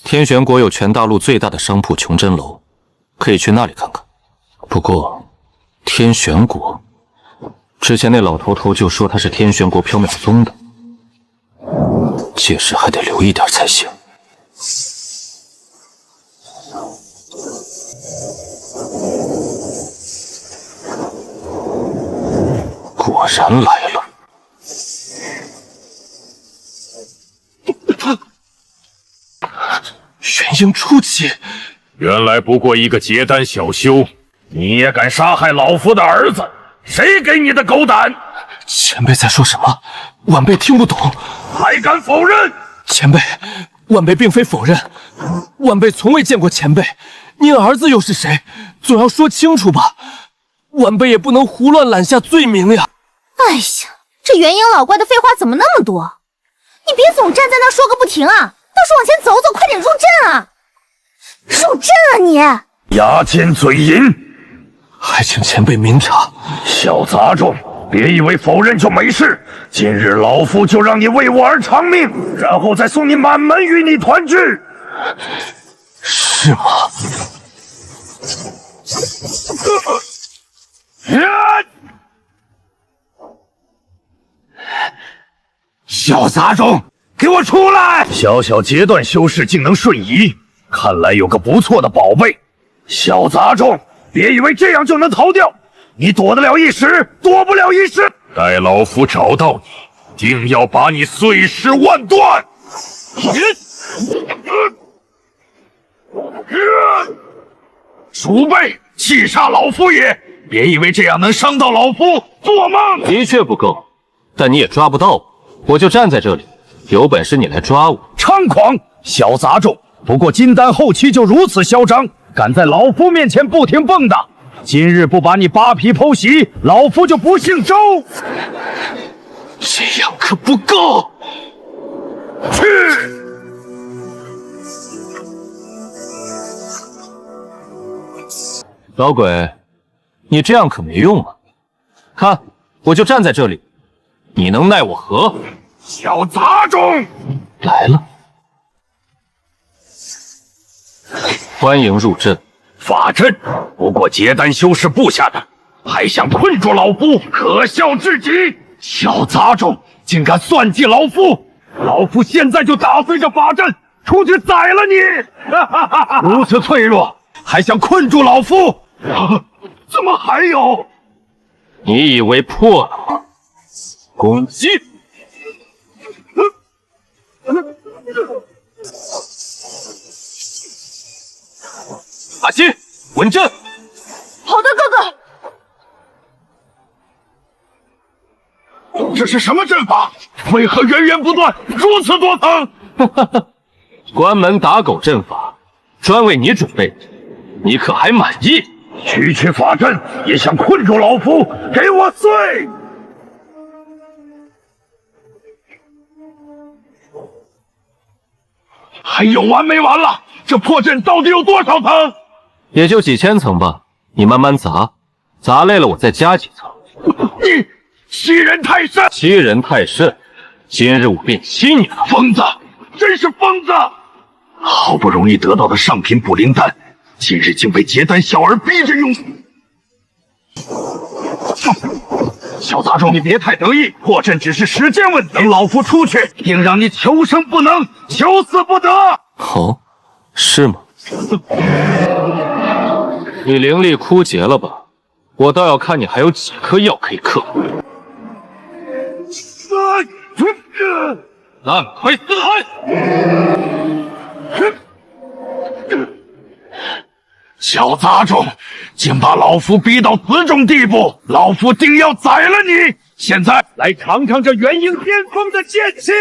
天玄国有全大陆最大的商铺琼真楼，可以去那里看看。不过，天玄国之前那老头头就说他是天玄国缥缈宗的，届时还得留意点才行。果然来了。元婴初期，原来不过一个结丹小修，你也敢杀害老夫的儿子？谁给你的狗胆？前辈在说什么？晚辈听不懂。还敢否认？前辈，晚辈并非否认，晚辈从未见过前辈。您儿子又是谁？总要说清楚吧。晚辈也不能胡乱揽下罪名呀。哎呀，这元婴老怪的废话怎么那么多？你别总站在那说个不停啊！倒是往前走走，快点入阵啊！入阵啊你！牙尖嘴淫，还请前辈明察。小杂种，别以为否认就没事。今日老夫就让你为我而偿命，然后再送你满门与你团聚。是吗？小杂种，给我出来！小小截断修士竟能瞬移，看来有个不错的宝贝。小杂种，别以为这样就能逃掉，你躲得了一时，躲不了一世。待老夫找到你，定要把你碎尸万段！鼠辈，气杀老夫也！别以为这样能伤到老夫，做梦！的确不够，但你也抓不到我，我就站在这里，有本事你来抓我！猖狂，小杂种！不过金丹后期就如此嚣张，敢在老夫面前不停蹦跶，今日不把你扒皮剖析，老夫就不姓周！这样可不够！去！老鬼，你这样可没用啊！看，我就站在这里，你能奈我何？小杂种，来了，欢迎入阵。法阵不过结丹修士布下的，还想困住老夫，可笑至极！小杂种，竟敢算计老夫！老夫现在就打碎这法阵，出去宰了你！如此脆弱，还想困住老夫？怎么还有？你以为破了吗？攻击！阿西，稳阵！好的，哥哥。这是什么阵法？为何源源不断，如此多层？关门打狗阵法，专为你准备的，你可还满意？区区法阵也想困住老夫，给我碎！还有完没完了？这破阵到底有多少层？也就几千层吧，你慢慢砸，砸累了我再加几层。你欺人太甚！欺人太甚，今日我便欺你了！疯子，真是疯子！好不容易得到的上品补灵丹，今日竟被结丹小儿逼着用。小杂种，你别太得意，破阵只是时间问题。等老夫出去，定让你求生不能，求死不得。哦，是吗？你灵力枯竭了吧？我倒要看你还有几颗药可以嗑。烂亏四海！小杂种，竟把老夫逼到此种地步，老夫定要宰了你！现在来尝尝这元婴巅峰的剑气！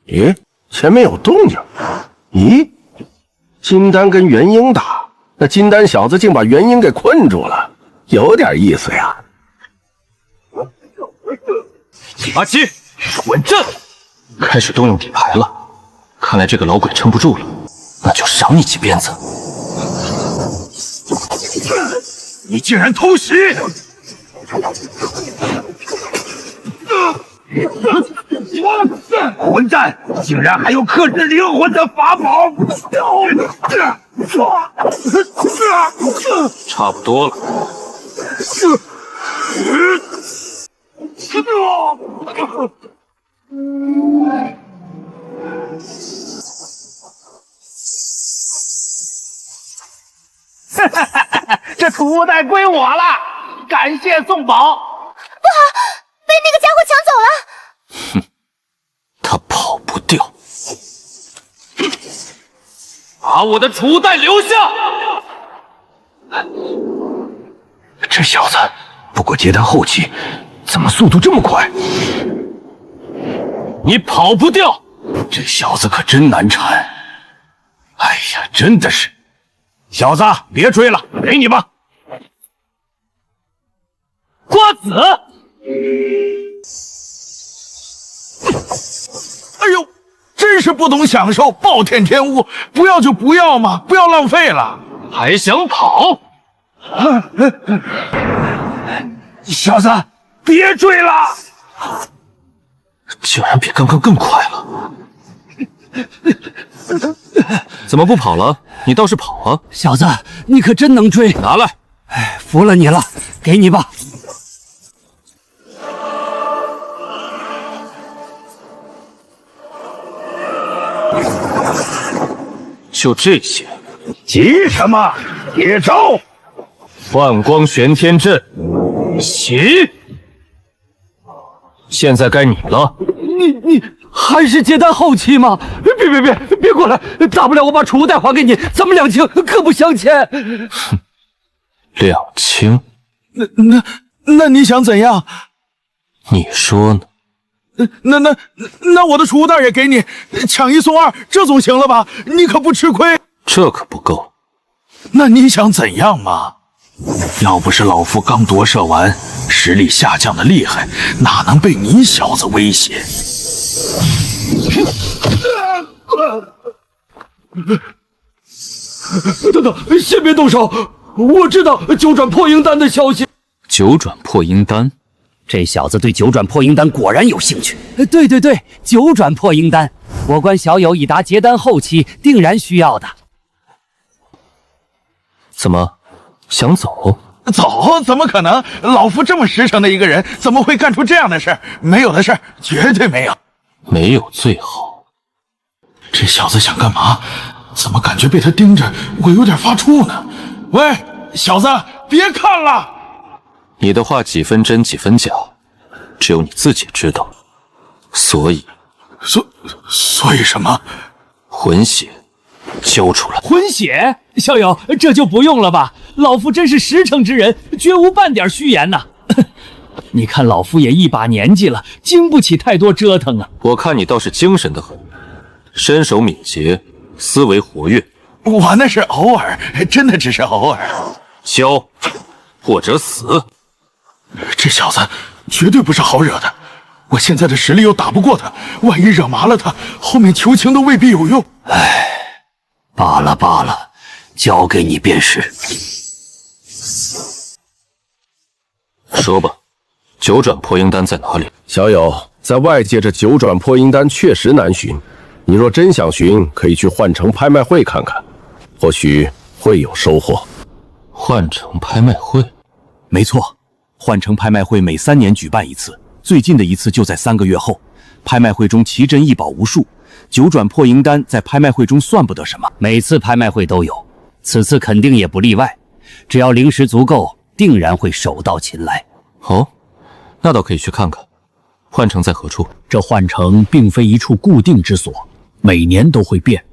咦，前面有动静？咦，金丹跟元婴打，那金丹小子竟把元婴给困住了，有点意思呀。阿七，稳阵！开始动用底牌了。看来这个老鬼撑不住了，那就赏你几鞭子！你竟然偷袭！混蛋，竟然还有克制灵魂的法宝！差不多了。这土袋归我了，感谢送宝。不好，被那个家伙抢走了。哼，他跑不掉。把我的储袋留下！这小子不过结丹后期，怎么速度这么快？你跑不掉！这小子可真难缠。哎呀，真的是。小子，别追了，给你吧。瓜子！哎呦，真是不懂享受，暴殄天物！不要就不要嘛，不要浪费了。还想跑？小子，别追了！竟然比刚刚更快了。怎么不跑了？你倒是跑啊！小子，你可真能追！拿来！哎，服了你了，给你吧。就这些？急什么？接招！幻光玄天阵，起！现在该你了。你还是结丹后期吗？别过来！大不了我把储物袋还给你，咱们两清，各不相欠。哼，两清？那你想怎样？你说呢？那我的储物袋也给你，抢一送二，这总行了吧？你可不吃亏。这可不够。那你想怎样嘛？要不是老夫刚夺舍完，实力下降的厉害，哪能被你小子威胁？等等，先别动手！我知道九转破阴丹的消息。九转破阴丹，这小子对九转破阴丹果然有兴趣。对，九转破阴丹，我观小友已达结丹后期，定然需要的。怎么想走？走？怎么可能？老夫这么实诚的一个人，怎么会干出这样的事？没有的事，绝对没有。没有最好。这小子想干嘛？怎么感觉被他盯着，我有点发怵呢？喂，小子，别看了！你的话几分真几分假，只有你自己知道。所以什么？魂血交出来。魂血？小友，这就不用了吧？老夫真是实诚之人，绝无半点虚言呐。你看老夫也一把年纪了，经不起太多折腾啊。我看你倒是精神的很，身手敏捷，思维活跃。我那是偶尔，真的只是偶尔。消，或者死。这小子绝对不是好惹的，我现在的实力又打不过他，万一惹麻了他，后面求情都未必有用。唉，罢了，交给你便是。说吧，九转破阴丹在哪里？小友，在外界这九转破阴丹确实难寻，你若真想寻，可以去幻城拍卖会看看，或许会有收获。幻城拍卖会？没错，幻城拍卖会每3年举办一次，最近的一次就在3个月后。拍卖会中奇珍异宝无数，九转破阴丹在拍卖会中算不得什么。每次拍卖会都有，此次肯定也不例外。只要灵石足够，定然会手到擒来。哦，那倒可以去看看。幻城在何处？这幻城并非一处固定之所，每年都会变。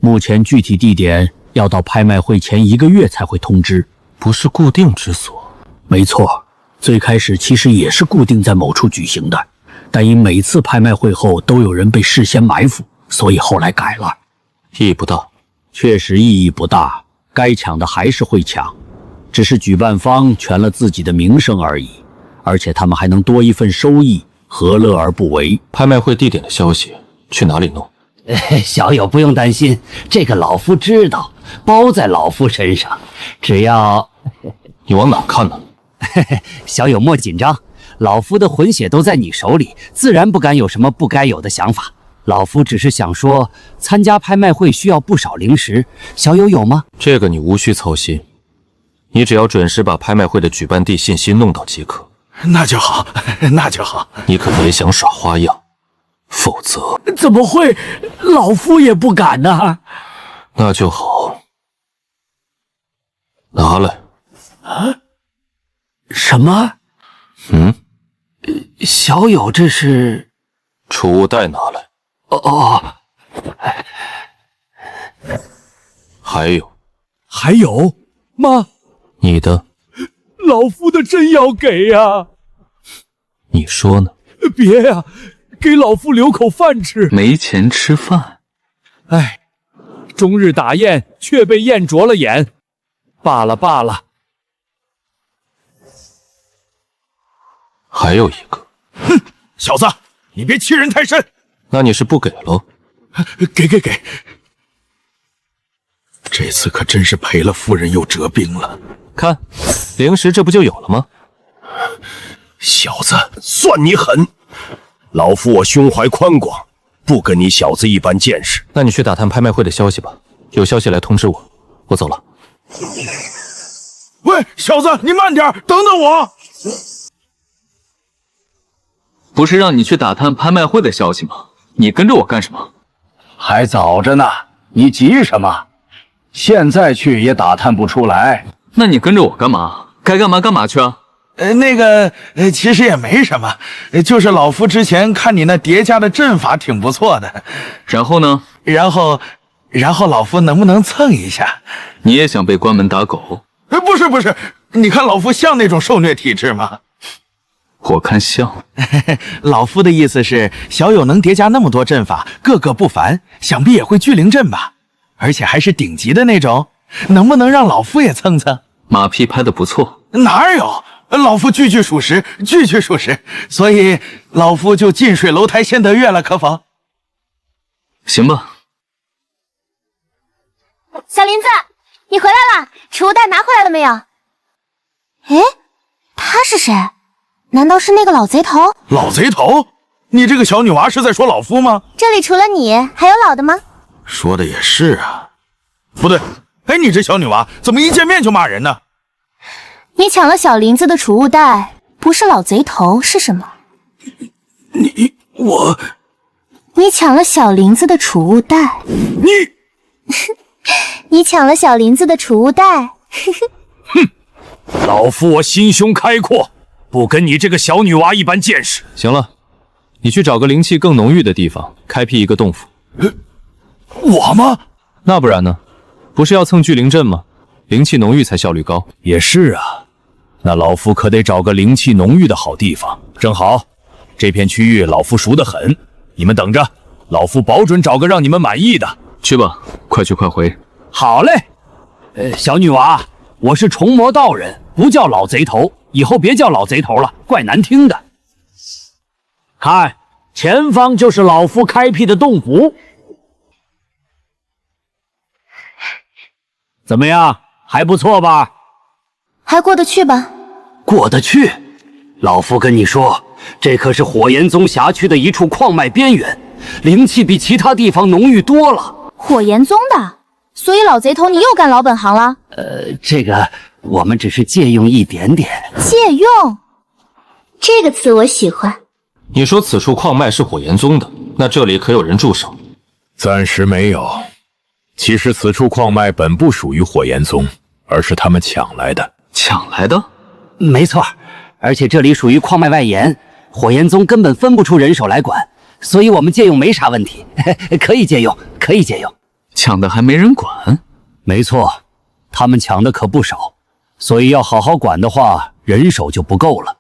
目前具体地点要到拍卖会前1个月才会通知。不是固定之所？没错，最开始其实也是固定在某处举行的，但因每次拍卖会后都有人被事先埋伏，所以后来改了。意义不大。确实意义不大，该抢的还是会抢，只是举办方全了自己的名声而已，而且他们还能多一份收益，何乐而不为？拍卖会地点的消息去哪里弄？小友不用担心，这个老夫知道，包在老夫身上。只要你往哪看呢？小友莫紧张，老夫的魂血都在你手里，自然不敢有什么不该有的想法。老夫只是想说，参加拍卖会需要不少灵石，小友有吗？这个你无需操心，你只要准时把拍卖会的举办地信息弄到即可。那就好，那就好。你可别想耍花样，否则……怎么会？老夫也不敢呐。那就好，拿来。啊？什么？小友这是？储物袋拿来。哦。还有妈，你的。老夫的真要给呀！你说呢？别呀，给老夫留口饭吃。没钱吃饭，哎，终日打雁，却被雁啄了眼。罢了罢了。还有一个。哼，小子，你别欺人太甚。那你是不给喽？给。这次可真是赔了夫人又折兵了。看，灵石这不就有了吗？小子，算你狠！老夫我胸怀宽广，不跟你小子一般见识。那你去打探拍卖会的消息吧，有消息来通知我。我走了。喂，小子，你慢点，等等我。不是让你去打探拍卖会的消息吗？你跟着我干什么？还早着呢，你急什么？现在去也打探不出来。那你跟着我干嘛？该干嘛干嘛去啊？其实也没什么，就是老夫之前看你那叠加的阵法挺不错的。然后呢？然后老夫能不能蹭一下？你也想被关门打狗？不是，你看老夫像那种受虐体质吗？我看像。老夫的意思是，小友能叠加那么多阵法，个个不凡，想必也会聚灵阵吧？而且还是顶级的那种，能不能让老夫也蹭蹭？马屁拍得不错。哪有？老夫句句属实，所以老夫就近水楼台先得月了，可否？行吧。小林子，你回来了，储物袋拿回来了没有？哎，他是谁？难道是那个老贼头？老贼头？你这个小女娃是在说老夫吗？这里除了你，还有老的吗？说的也是啊。不对，哎，你这小女娃怎么一见面就骂人呢？你抢了小林子的储物袋，不是老贼头是什么？你抢了小林子的储物袋。你抢了小林子的储物袋。哼，老夫我心胸开阔，不跟你这个小女娃一般见识。行了，你去找个灵气更浓郁的地方，开辟一个洞府。我吗？那不然呢？不是要蹭聚灵阵吗？灵气浓郁才效率高。也是啊，那老夫可得找个灵气浓郁的好地方。正好，这片区域老夫熟得很，你们等着，老夫保准找个让你们满意的。去吧，快去快回。好嘞。小女娃，我是虫魔道人，不叫老贼头，以后别叫老贼头了，怪难听的。看，前方就是老夫开辟的洞府。怎么样，还不错吧？还过得去吧？过得去。老夫跟你说，这可是火焰宗辖区的一处矿脉边缘，灵气比其他地方浓郁多了。火焰宗的，所以老贼头你又干老本行了？这个我们只是借用一点点。借用，这个词我喜欢。你说此处矿脉是火焰宗的，那这里可有人驻守？暂时没有。其实此处矿脉本不属于火焰宗，而是他们抢来的。抢来的？没错，而且这里属于矿脉外延，火焰宗根本分不出人手来管，所以我们借用没啥问题，可以借用，可以借用。抢的还没人管？没错，他们抢的可不少，所以要好好管的话，人手就不够了。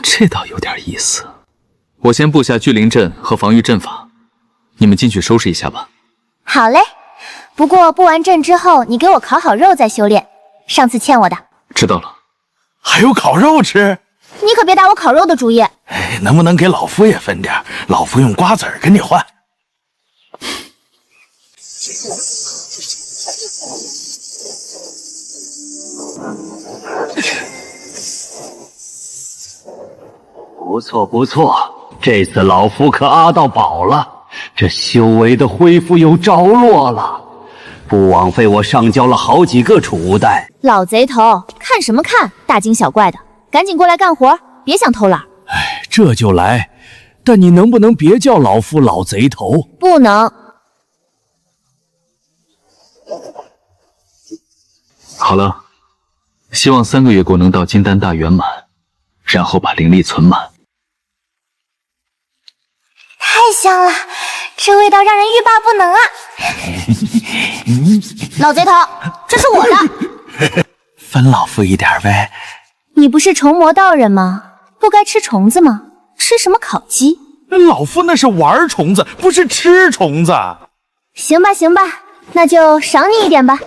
这倒有点意思。我先布下聚灵阵和防御阵法，你们进去收拾一下吧。好嘞。不过布完阵之后，你给我烤好肉再修炼，上次欠我的。知道了。还有烤肉吃？你可别打我烤肉的主意。哎，能不能给老夫也分点？老夫用瓜子儿跟你换。不错不错，这次老夫可阿到宝了，这修为的恢复有着落了，不枉费我上交了好几个储物袋。老贼头，看什么看？大惊小怪的，赶紧过来干活，别想偷懒。哎，这就来，但你能不能别叫老夫老贼头？不能。好了，希望3个月后能到金丹大圆满，然后把灵力存满。太香了，这味道让人欲罢不能啊！老贼头，这是我的，分老夫一点呗。你不是虫魔道人吗？不该吃虫子吗？吃什么烤鸡？老夫那是玩虫子，不是吃虫子。行吧行吧，那就赏你一点吧。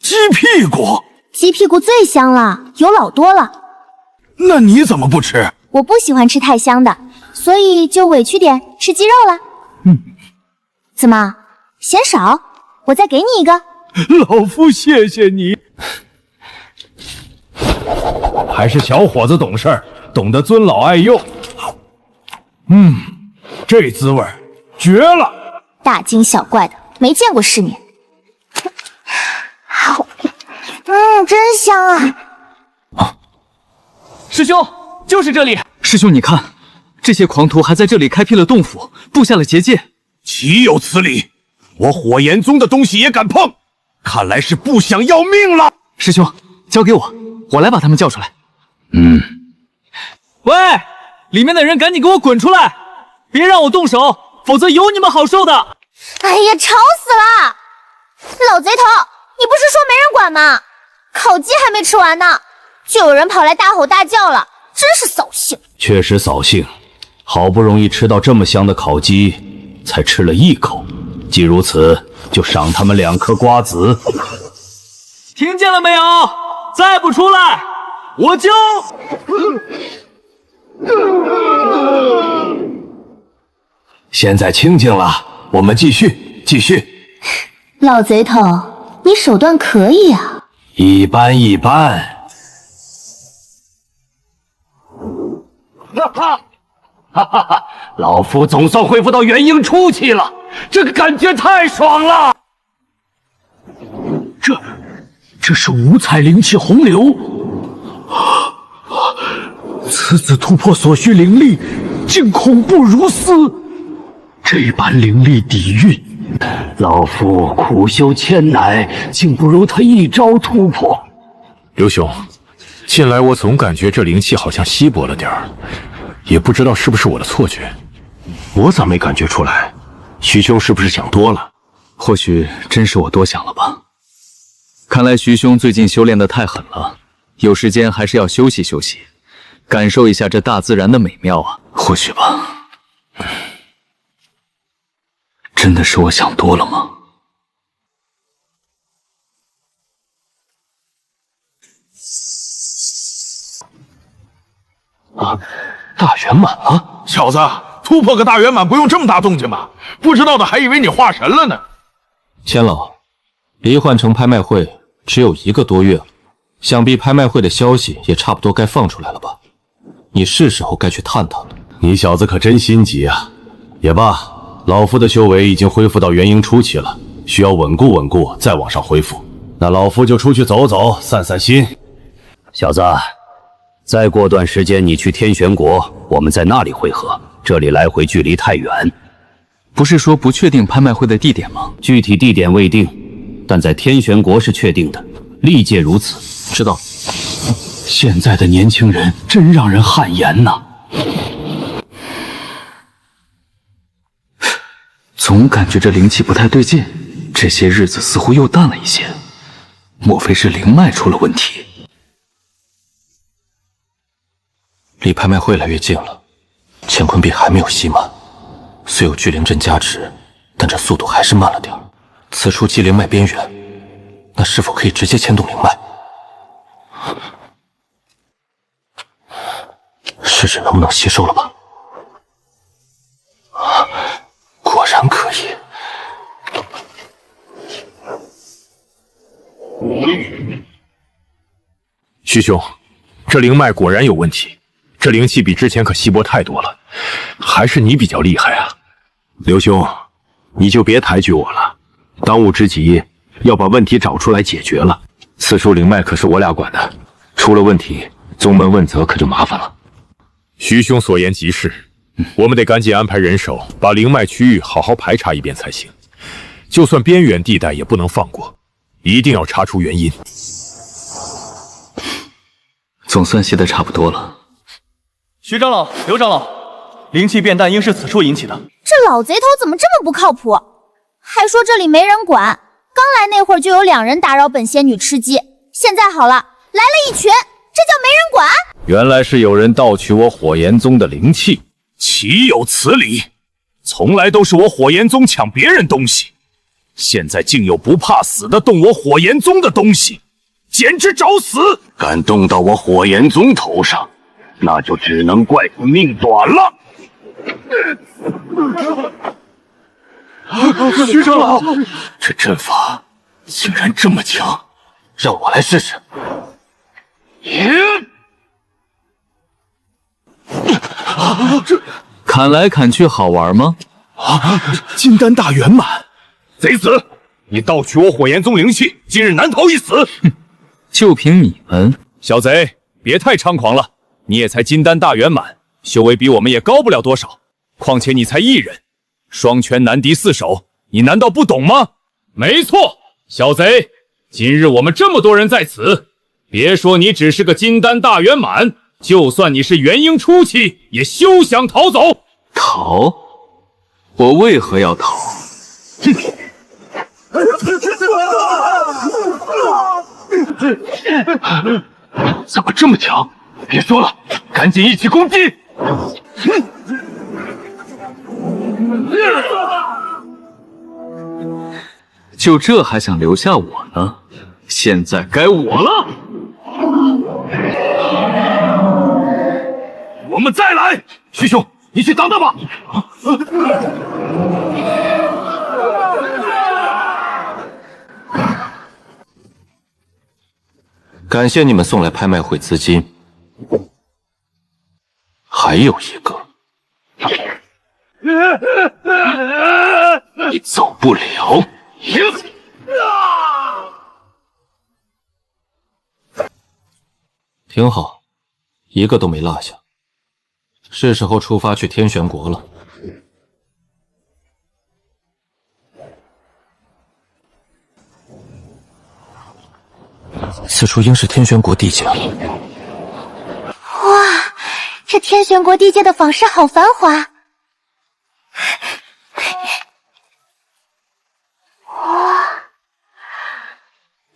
鸡屁股，鸡屁股最香了，有老多了。那你怎么不吃？我不喜欢吃太香的，所以就委屈点吃鸡肉了。怎么嫌少？我再给你一个。老夫谢谢你。还是小伙子懂事儿，懂得尊老爱幼。这滋味绝了！大惊小怪的，没见过世面。好，真香啊！师兄，就是这里。师兄，你看，这些狂徒还在这里开辟了洞府，布下了结界。岂有此理！我火焰宗的东西也敢碰，看来是不想要命了。师兄，交给我，我来把他们叫出来。喂，里面的人赶紧给我滚出来，别让我动手，否则有你们好受的。哎呀，吵死了！老贼头，你不是说没人管吗？烤鸡还没吃完呢，就有人跑来大吼大叫了，真是扫兴。确实扫兴，好不容易吃到这么香的烤鸡，才吃了1口，既如此，就赏他们2颗瓜子。听见了没有？再不出来，我就……现在清静了，我们继续。老贼头，你手段可以啊。一般。哈，老夫总算恢复到元婴初期了，这个感觉太爽了。这是五彩灵气洪流，此次突破所需灵力，竟恐怖如斯。这般灵力底蕴，老夫苦修千载，竟不如他一招突破。刘兄，近来我总感觉这灵气好像稀薄了点儿，也不知道是不是我的错觉。我咋没感觉出来？徐兄是不是想多了？或许真是我多想了吧。看来徐兄最近修炼得太狠了，有时间还是要休息休息，感受一下这大自然的美妙啊。或许吧。真的是我想多了吗？大圆满了！小子，突破个大圆满不用这么大动静吧？不知道的还以为你化神了呢。千老，离幻城拍卖会只有1个多月了，想必拍卖会的消息也差不多该放出来了吧？你是时候该去探探了。你小子可真心急啊！也罢，老夫的修为已经恢复到元婴初期了，需要稳固稳固，再往上恢复。那老夫就出去走走，散散心。小子，再过段时间你去天玄国，我们在那里会合。这里来回距离太远。不是说不确定拍卖会的地点吗？具体地点未定，但在天玄国是确定的，历届如此。知道。现在的年轻人真让人汗颜呐。总感觉这灵气不太对劲，这些日子似乎又淡了一些，莫非是灵脉出了问题？离拍卖会越来越近了，乾坤币还没有吸满，虽有聚灵阵加持，但这速度还是慢了点儿。此处即灵脉边缘，那是否可以直接牵动灵脉？试试能不能吸收了吧。果然可以。徐兄，这灵脉果然有问题，这灵气比之前可稀薄太多了，还是你比较厉害啊。刘兄，你就别抬举我了，当务之急要把问题找出来解决了。此处灵脉可是我俩管的，出了问题，宗门问责可就麻烦了。徐兄所言极是，我们得赶紧安排人手，把灵脉区域好好排查一遍才行。就算边缘地带也不能放过，一定要查出原因。总算写得差不多了。徐长老、刘长老，灵气变淡应是此处引起的。这老贼头怎么这么不靠谱？还说这里没人管，刚来那会儿就有2人打扰本仙女吃鸡，现在好了，来了一群，这叫没人管？原来是有人盗取我火焰宗的灵气，岂有此理！从来都是我火焰宗抢别人东西，现在竟有不怕死的动我火焰宗的东西，简直找死！敢动到我火焰宗头上，那就只能怪你命短了。徐长老，这阵法竟然这么强，让我来试试。这砍来砍去好玩吗？金丹大圆满，贼子，你盗取我火焰宗灵气，今日难逃一死！就凭你们，小贼，别太猖狂了。你也才金丹大圆满，修为比我们也高不了多少。况且你才1人，双拳难敌4手，你难道不懂吗？没错，小贼，今日我们这么多人在此，别说你只是个金丹大圆满，就算你是元婴初期，也休想逃走。逃？我为何要逃？哼！怎么这么强？别说了，赶紧一起攻击！就这还想留下我呢？现在该我了。我们再来，徐兄，你去挡挡吧。感谢你们送来拍卖会资金，还有一个，你走不了。挺好，一个都没落下。是时候出发去天玄国了。此处应是天玄国地界。哇，这天玄国地界的坊市好繁华。哇，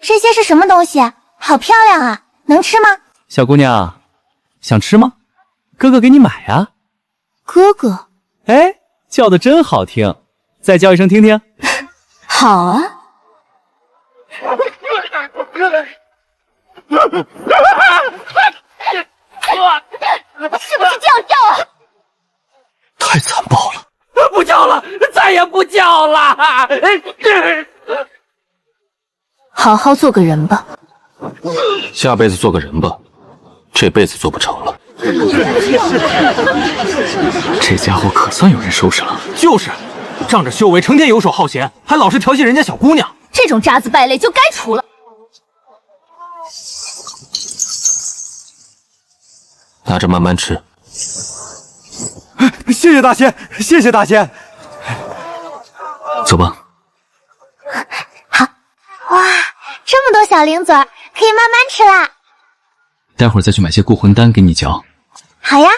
这些是什么东西？好漂亮啊，能吃吗？小姑娘，想吃吗？哥哥给你买啊。哥哥，哎，叫的真好听，再叫一声听听。好啊。是不是这样叫啊？太残暴了！不叫了，再也不叫了。好好做个人吧。下辈子做个人吧，这辈子做不成了。这家伙可算有人收拾了。就是，仗着修为成天游手好闲，还老是调戏人家小姑娘，这种渣子败类就该除了。拿着慢慢吃。谢谢大仙，谢谢大仙。走吧。好，哇，这么多小零嘴，可以慢慢吃啦。待会儿再去买些固魂丹给你嚼。好呀，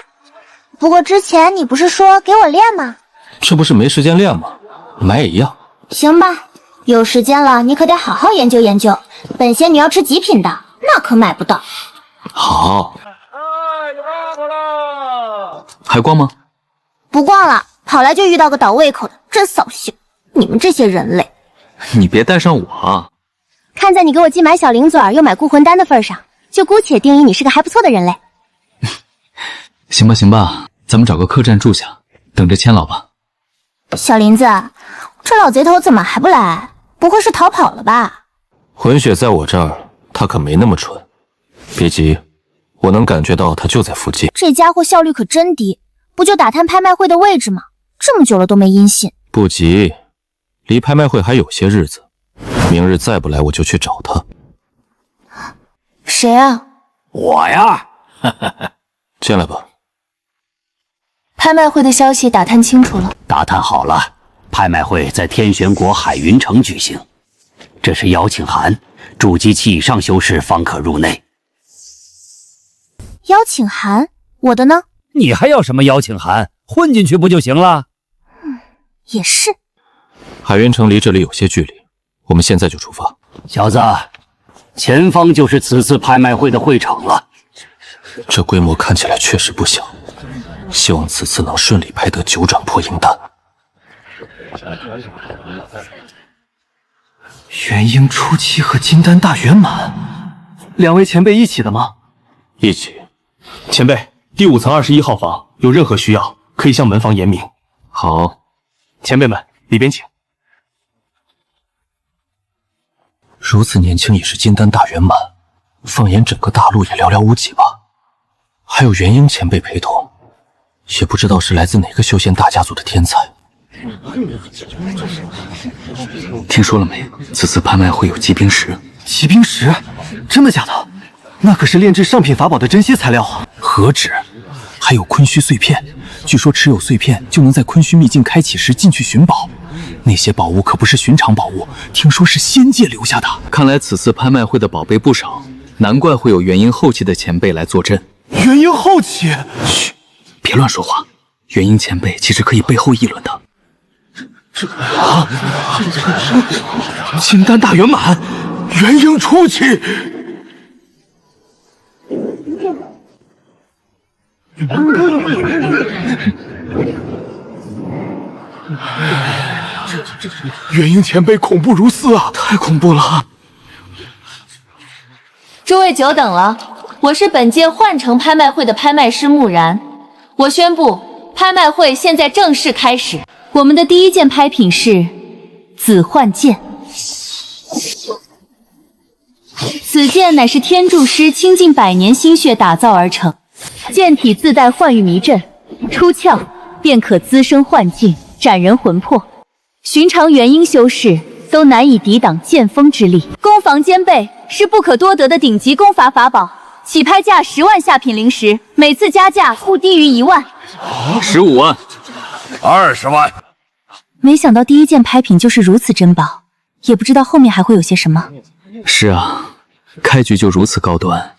不过之前你不是说给我练吗？这不是没时间练吗？买也一样。行吧，有时间了你可得好好研究研究。本仙女要吃极品的，那可买不到。好。还逛吗？不逛了，跑来就遇到个倒胃口的，真扫兴。你们这些人类，你别带上我啊！看在你给我既买小零嘴儿又买固魂丹的份上，就姑且定义你是个还不错的人类。行吧行吧，咱们找个客栈住下，等着签老吧。小林子，这老贼头怎么还不来？不会是逃跑了吧？魂血在我这儿，他可没那么蠢。别急，我能感觉到他就在附近。这家伙效率可真低，不就打探拍卖会的位置吗？这么久了都没音信。不急，离拍卖会还有些日子，明日再不来我就去找他。谁啊？我呀，进来吧。拍卖会的消息打探清楚了。打探好了，拍卖会在天玄国海云城举行。这是邀请函，筑基期以上修士方可入内。邀请函？我的呢？你还要什么邀请函？混进去不就行了？也是。海云城离这里有些距离，我们现在就出发。小子，前方就是此次拍卖会的会场了。这规模看起来确实不小，希望此次能顺利拍得9转破银丹。元婴初期和金丹大圆满，两位前辈一起的吗？一起。前辈，第5层21号房，有任何需要可以向门房言明。好，前辈们，里边请。如此年轻已是金丹大圆满，放眼整个大陆也寥寥无几吧。还有元婴前辈陪同，也不知道是来自哪个修仙大家族的天才。听说了没？此次拍卖会有疾冰石。疾冰石？真的假的？那可是炼制上品法宝的珍稀材料啊！何止，还有坤虚碎片，据说持有碎片就能在坤虚秘境开启时进去寻宝。那些宝物可不是寻常宝物，听说是仙界留下的。看来此次拍卖会的宝贝不少，难怪会有元婴后期的前辈来坐镇。元婴后期？嘘，别乱说话。元婴前辈其实可以背后议论的。金丹大圆满，元婴初期。元婴前辈恐怖如斯啊！太恐怖了！诸位久等了，我是本届幻城拍卖会的拍卖师木然。我宣布，拍卖会现在正式开始。我们的第一件拍品是紫幻剑，此剑乃是天柱师倾尽100年心血打造而成，剑体自带幻玉迷阵，出鞘便可滋生幻境，斩人魂魄。寻常元婴修士都难以抵挡剑锋之力。攻防兼备，是不可多得的顶级功法法宝。起拍价10万下品灵石，每次加价不低于1万。15万，20万。没想到第一件拍品就是如此珍宝，也不知道后面还会有些什么。是啊，开局就如此高端，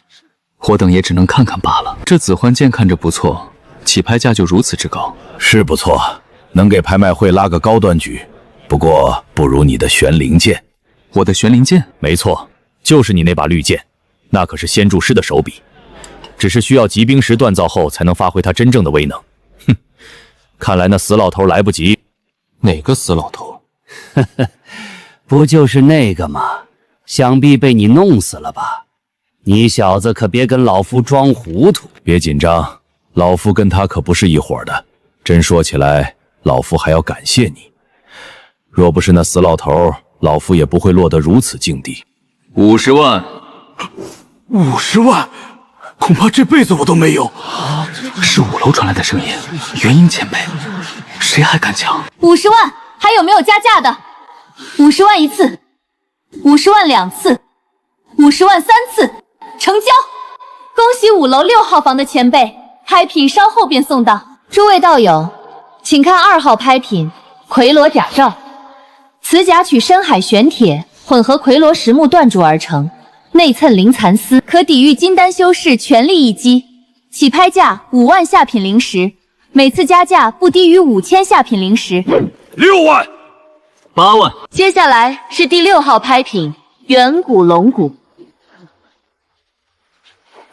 我等也只能看看罢了。这紫幻剑看着不错，起拍价就如此之高，是不错，能给拍卖会拉个高端局。不过不如你的玄灵剑。我的玄灵剑？没错，就是你那把绿剑，那可是仙柱师的手笔，只是需要疾冰石锻造后才能发挥它真正的威能。哼，看来那死老头来不及。哪个死老头？不就是那个吗？想必被你弄死了吧？你小子可别跟老夫装糊涂。别紧张，老夫跟他可不是一伙的。真说起来，老夫还要感谢你。若不是那死老头，老夫也不会落得如此境地。50万，50万，恐怕这辈子我都没有。是5楼传来的声音，元婴前辈，谁还敢抢？50万，还有没有加价的？50万1次，50万2次，50万3次，成交！恭喜5楼6号房的前辈，拍品稍后便送到。诸位道友，请看2号拍品奎罗甲罩。此甲取深海玄铁混合奎罗实木锻铸而成，内衬灵蚕丝，可抵御金丹修士全力一击。起拍价5万下品灵石，每次加价不低于5000下品灵石。6万，8万。接下来是第6号拍品远古龙骨。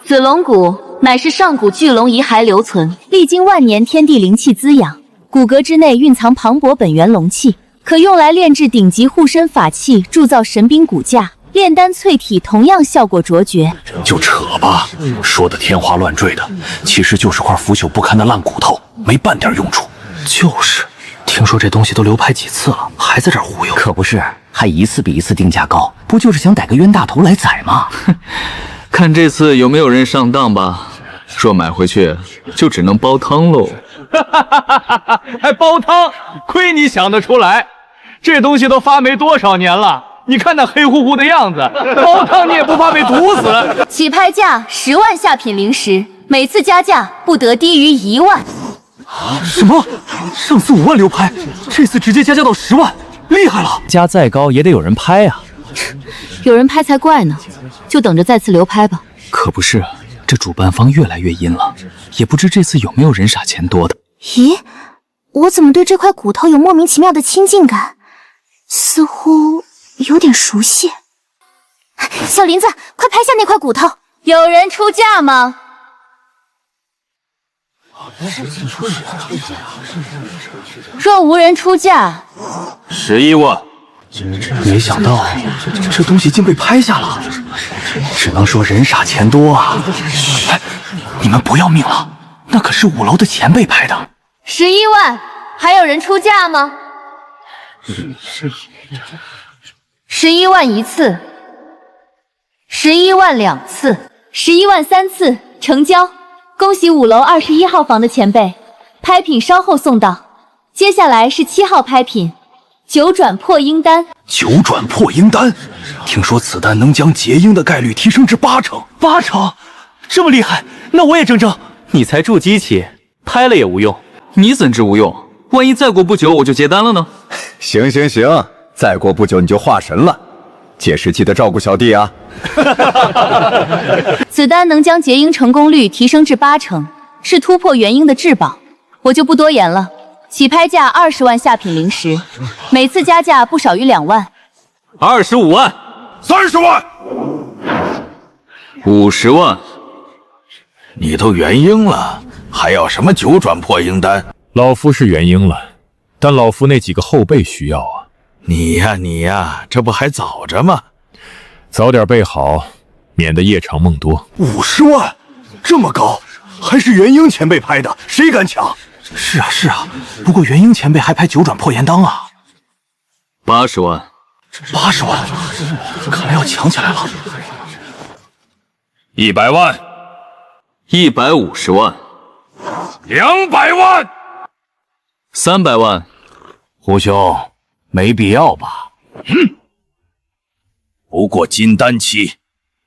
此龙骨乃是上古巨龙遗骸留存，历经万年天地灵气滋养，骨骼之内蕴藏磅礴本源龙气。可用来炼制顶级护身法器，铸造神兵骨架，炼丹淬体同样效果卓绝。就扯吧，说的天花乱坠的，其实就是块腐朽不堪的烂骨头，没半点用处。就是，听说这东西都流拍几次了，还在这儿忽悠。可不是，还一次比一次定价高，不就是想逮个冤大头来宰吗？看这次有没有人上当吧。若买回去，就只能煲汤喽。还煲汤？亏你想得出来！这东西都发霉多少年了？你看那黑乎乎的样子，煲汤你也不怕被毒死？起拍价10万下品灵石，每次加价不得低于1万。什么？上次5万流拍，这次直接加价到10万，厉害了！价再高也得有人拍啊。有人拍才怪呢，就等着再次流拍吧。可不是，这主办方越来越阴了，也不知这次有没有人傻钱多的。咦，我怎么对这块骨头有莫名其妙的亲近感？似乎有点熟悉。小林子，快拍下那块骨头！有人出价吗？若无人出价，11万。没想到这东西竟被拍下了，只能说人傻钱多啊！哎，你们不要命了？那可是5楼的前辈拍的。11万，还有人出价吗？11万1次，11万2次，11万3次，成交！恭喜5楼21号房的前辈，拍品稍后送到。接下来是7号拍品。9转破鹰丹，9转破鹰丹，听说此丹能将结鹰的概率提升至80%。80%？这么厉害？那我也争争。你才铸机器，拍了也无用。你怎知无用？万一再过不久我就结单了呢？行，再过不久你就化神了。届时记得照顾小弟啊。此丹能将结鹰成功率提升至80%，是突破元婴的至宝。我就不多言了。起拍价20万下品灵石，每次加价不少于2万。25万，30万，50万。你都元婴了，还要什么9转破鹰丹？老夫是元婴了，但老夫那几个后辈需要啊。你呀，这不还早着吗？早点备好，免得夜长梦多。50万，这么高，还是元婴前辈拍的，谁敢抢？是啊，不过元婴前辈还拍9转破岩当啊。80万，80万，看来要抢起来了。100万，150万，200万，300万。胡兄，没必要吧？不过金丹期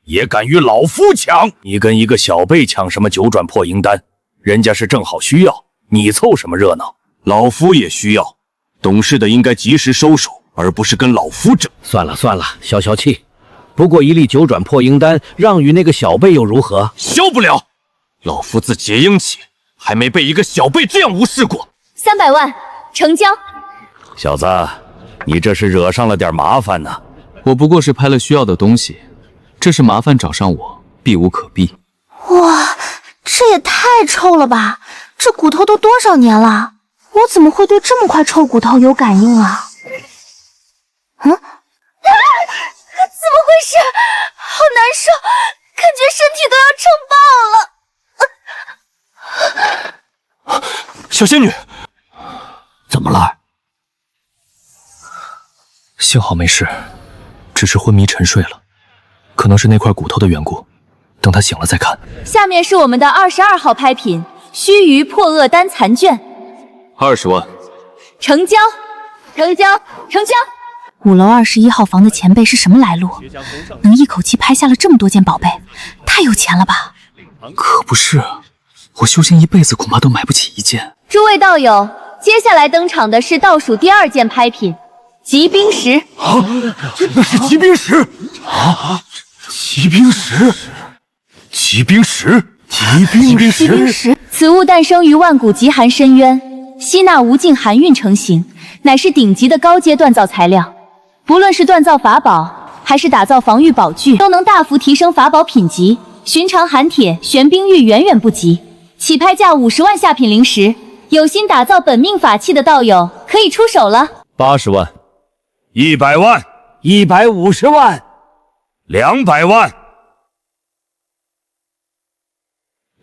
也敢与老夫抢？你跟一个小辈抢什么9转破鹰丹？人家是正好需要。你凑什么热闹？老夫也需要，懂事的应该及时收手，而不是跟老夫争。算了，消气。不过一粒9转破鹰丹让与那个小辈又如何？消不了！老夫自结鹰起，还没被一个小辈这样无视过。300万，成交。小子，你这是惹上了点麻烦呢。我不过是拍了需要的东西，这是麻烦找上我，避无可避。哇，这也太臭了吧！这骨头都多少年了，我怎么会对这么块臭骨头有感应啊？怎么回事？好难受，感觉身体都要撑爆了。小仙女，怎么了？幸好没事，只是昏迷沉睡了，可能是那块骨头的缘故。等他醒了再看。下面是我们的22号拍品。须臾破厄丹残卷，20万，成交！5楼21号房的前辈是什么来路？能一口气拍下了这么多件宝贝，太有钱了吧？可不是，我修行一辈子恐怕都买不起一件。诸位道友，接下来登场的是倒数第2件拍品——极冰石。那是极冰石啊！极冰石！此物诞生于万古极寒深渊，吸纳无尽寒运成型，乃是顶级的高阶锻造材料。不论是锻造法宝，还是打造防御宝具，都能大幅提升法宝品级，寻常寒铁、玄冰玉远远不及。起拍价50万下品灵石，有心打造本命法器的道友可以出手了。80万，100万，150万，200万。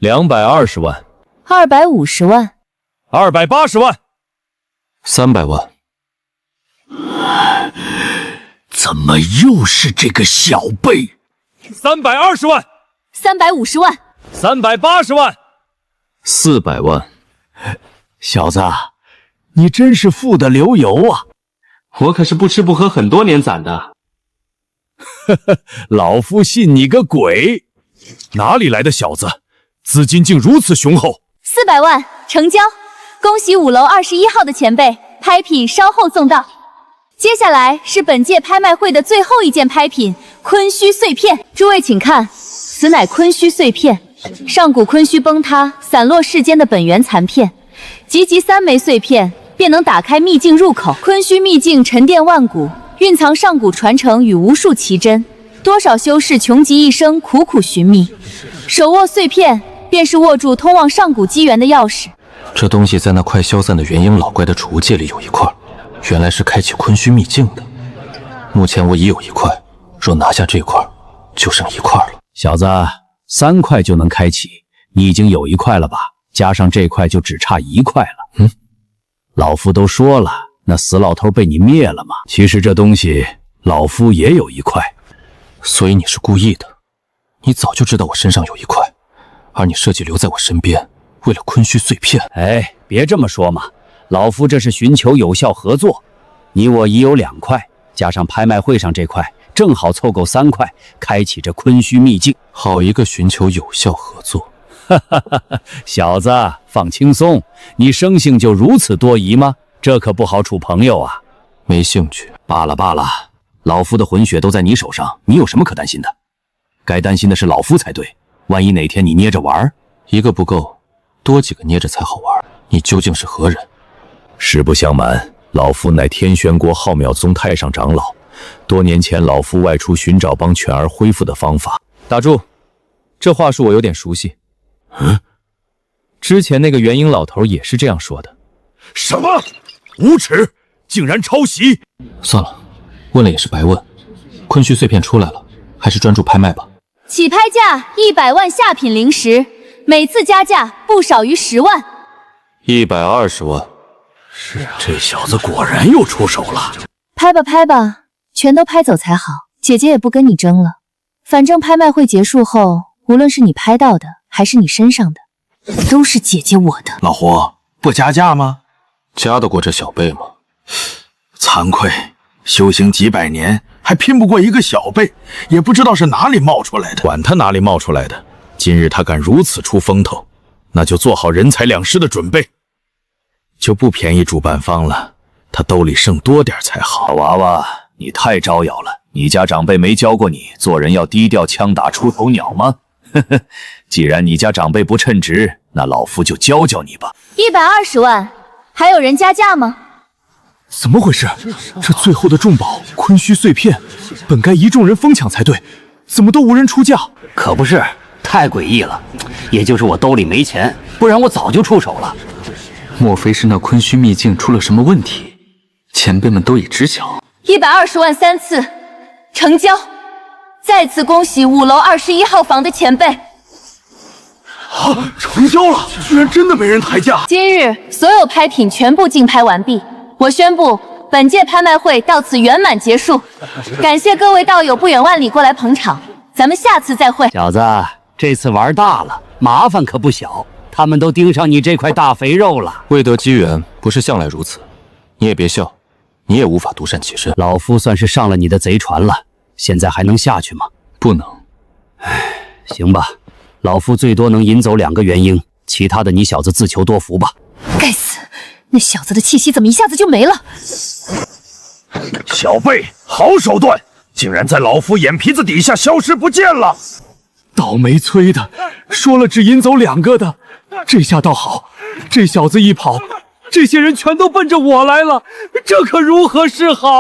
220万，250万，280万，300万。怎么又是这个小辈？ 320万350万，380万，400万。小子，你真是富得流油啊！我可是不吃不喝很多年攒的。呵呵，老夫信你个鬼！哪里来的小子，资金竟如此雄厚？400万成交，恭喜5楼21号的前辈，拍品稍后送到。接下来是本届拍卖会的最后一件拍品——坤虚碎片。诸位请看，此乃坤虚碎片，上古坤虚崩塌，散落世间的本源残片，集3枚碎片，便能打开秘境入口。坤虚秘境沉淀万古，蕴藏上古传承与无数奇珍，多少修士穷极一生苦苦寻觅，手握碎片，便是握住通往上古机缘的钥匙。这东西在那快消散的元婴老怪的储物戒里有一块，原来是开启坤虚秘境的。目前我已有一块，若拿下这块，就剩一块了。小子，3块就能开启，你已经有1块了吧？加上这块就只差1块了。老夫都说了，那死老头被你灭了嘛。其实这东西老夫也有1块。所以你是故意的，你早就知道我身上有1块，而你设计留在我身边，为了坤虚碎片。哎，别这么说嘛，老夫这是寻求有效合作。你我已有2块，加上拍卖会上这块，正好凑够3块，开启这坤虚秘境。好一个寻求有效合作！哈哈哈哈，小子放轻松，你生性就如此多疑吗？这可不好处朋友啊。没兴趣。罢了罢了，老夫的魂血都在你手上，你有什么可担心的？该担心的是老夫才对。万一哪天你捏着玩，一个不够，多几个捏着才好玩。你究竟是何人？实不相瞒，老夫乃天玄国浩渺宗太上长老。多年前，老夫外出寻找帮犬儿恢复的方法。打住，这话术我有点熟悉。之前那个元婴老头也是这样说的。什么？无耻！竟然抄袭！算了，问了也是白问。坤虚碎片出来了，还是专注拍卖吧。起拍价100万下品灵石，每次加价不少于10万。120万。是啊，这小子果然又出手了。拍吧拍吧，全都拍走才好。姐姐也不跟你争了，反正拍卖会结束后，无论是你拍到的，还是你身上的，都是姐姐我的。老胡，不加价吗？加得过这小辈吗？惭愧，修行几百年，还拼不过一个小辈，也不知道是哪里冒出来的。管他哪里冒出来的，今日他敢如此出风头，那就做好人财两失的准备。就不便宜主办方了，他兜里剩多点才好。老娃娃，你太招摇了，你家长辈没教过你做人要低调，枪打出头鸟吗？呵呵，既然你家长辈不称职，那老夫就教教你吧。120万，还有人加价吗？怎么回事？这最后的重宝坤虚碎片，本该一众人疯抢才对，怎么都无人出价？可不是，太诡异了。也就是我兜里没钱，不然我早就出手了。莫非是那坤虚秘境出了什么问题？前辈们都已知晓。120万3次，成交。再次恭喜5楼21号房的前辈。啊，成交了！居然真的没人抬价。今日所有拍品全部竞拍完毕，我宣布本届拍卖会到此圆满结束。感谢各位道友不远万里过来捧场，咱们下次再会。小子，这次玩大了，麻烦可不小。他们都盯上你这块大肥肉了。未得机缘，不是向来如此。你也别笑，你也无法独善其身。老夫算是上了你的贼船了，现在还能下去吗？不能。唉，行吧，老夫最多能引走2个元婴，其他的你小子自求多福吧。该死，那小子的气息怎么一下子就没了？小辈，好手段，竟然在老夫眼皮子底下消失不见了。倒霉催的，说了只引走2个的，这下倒好，这小子一跑，这些人全都奔着我来了，这可如何是好？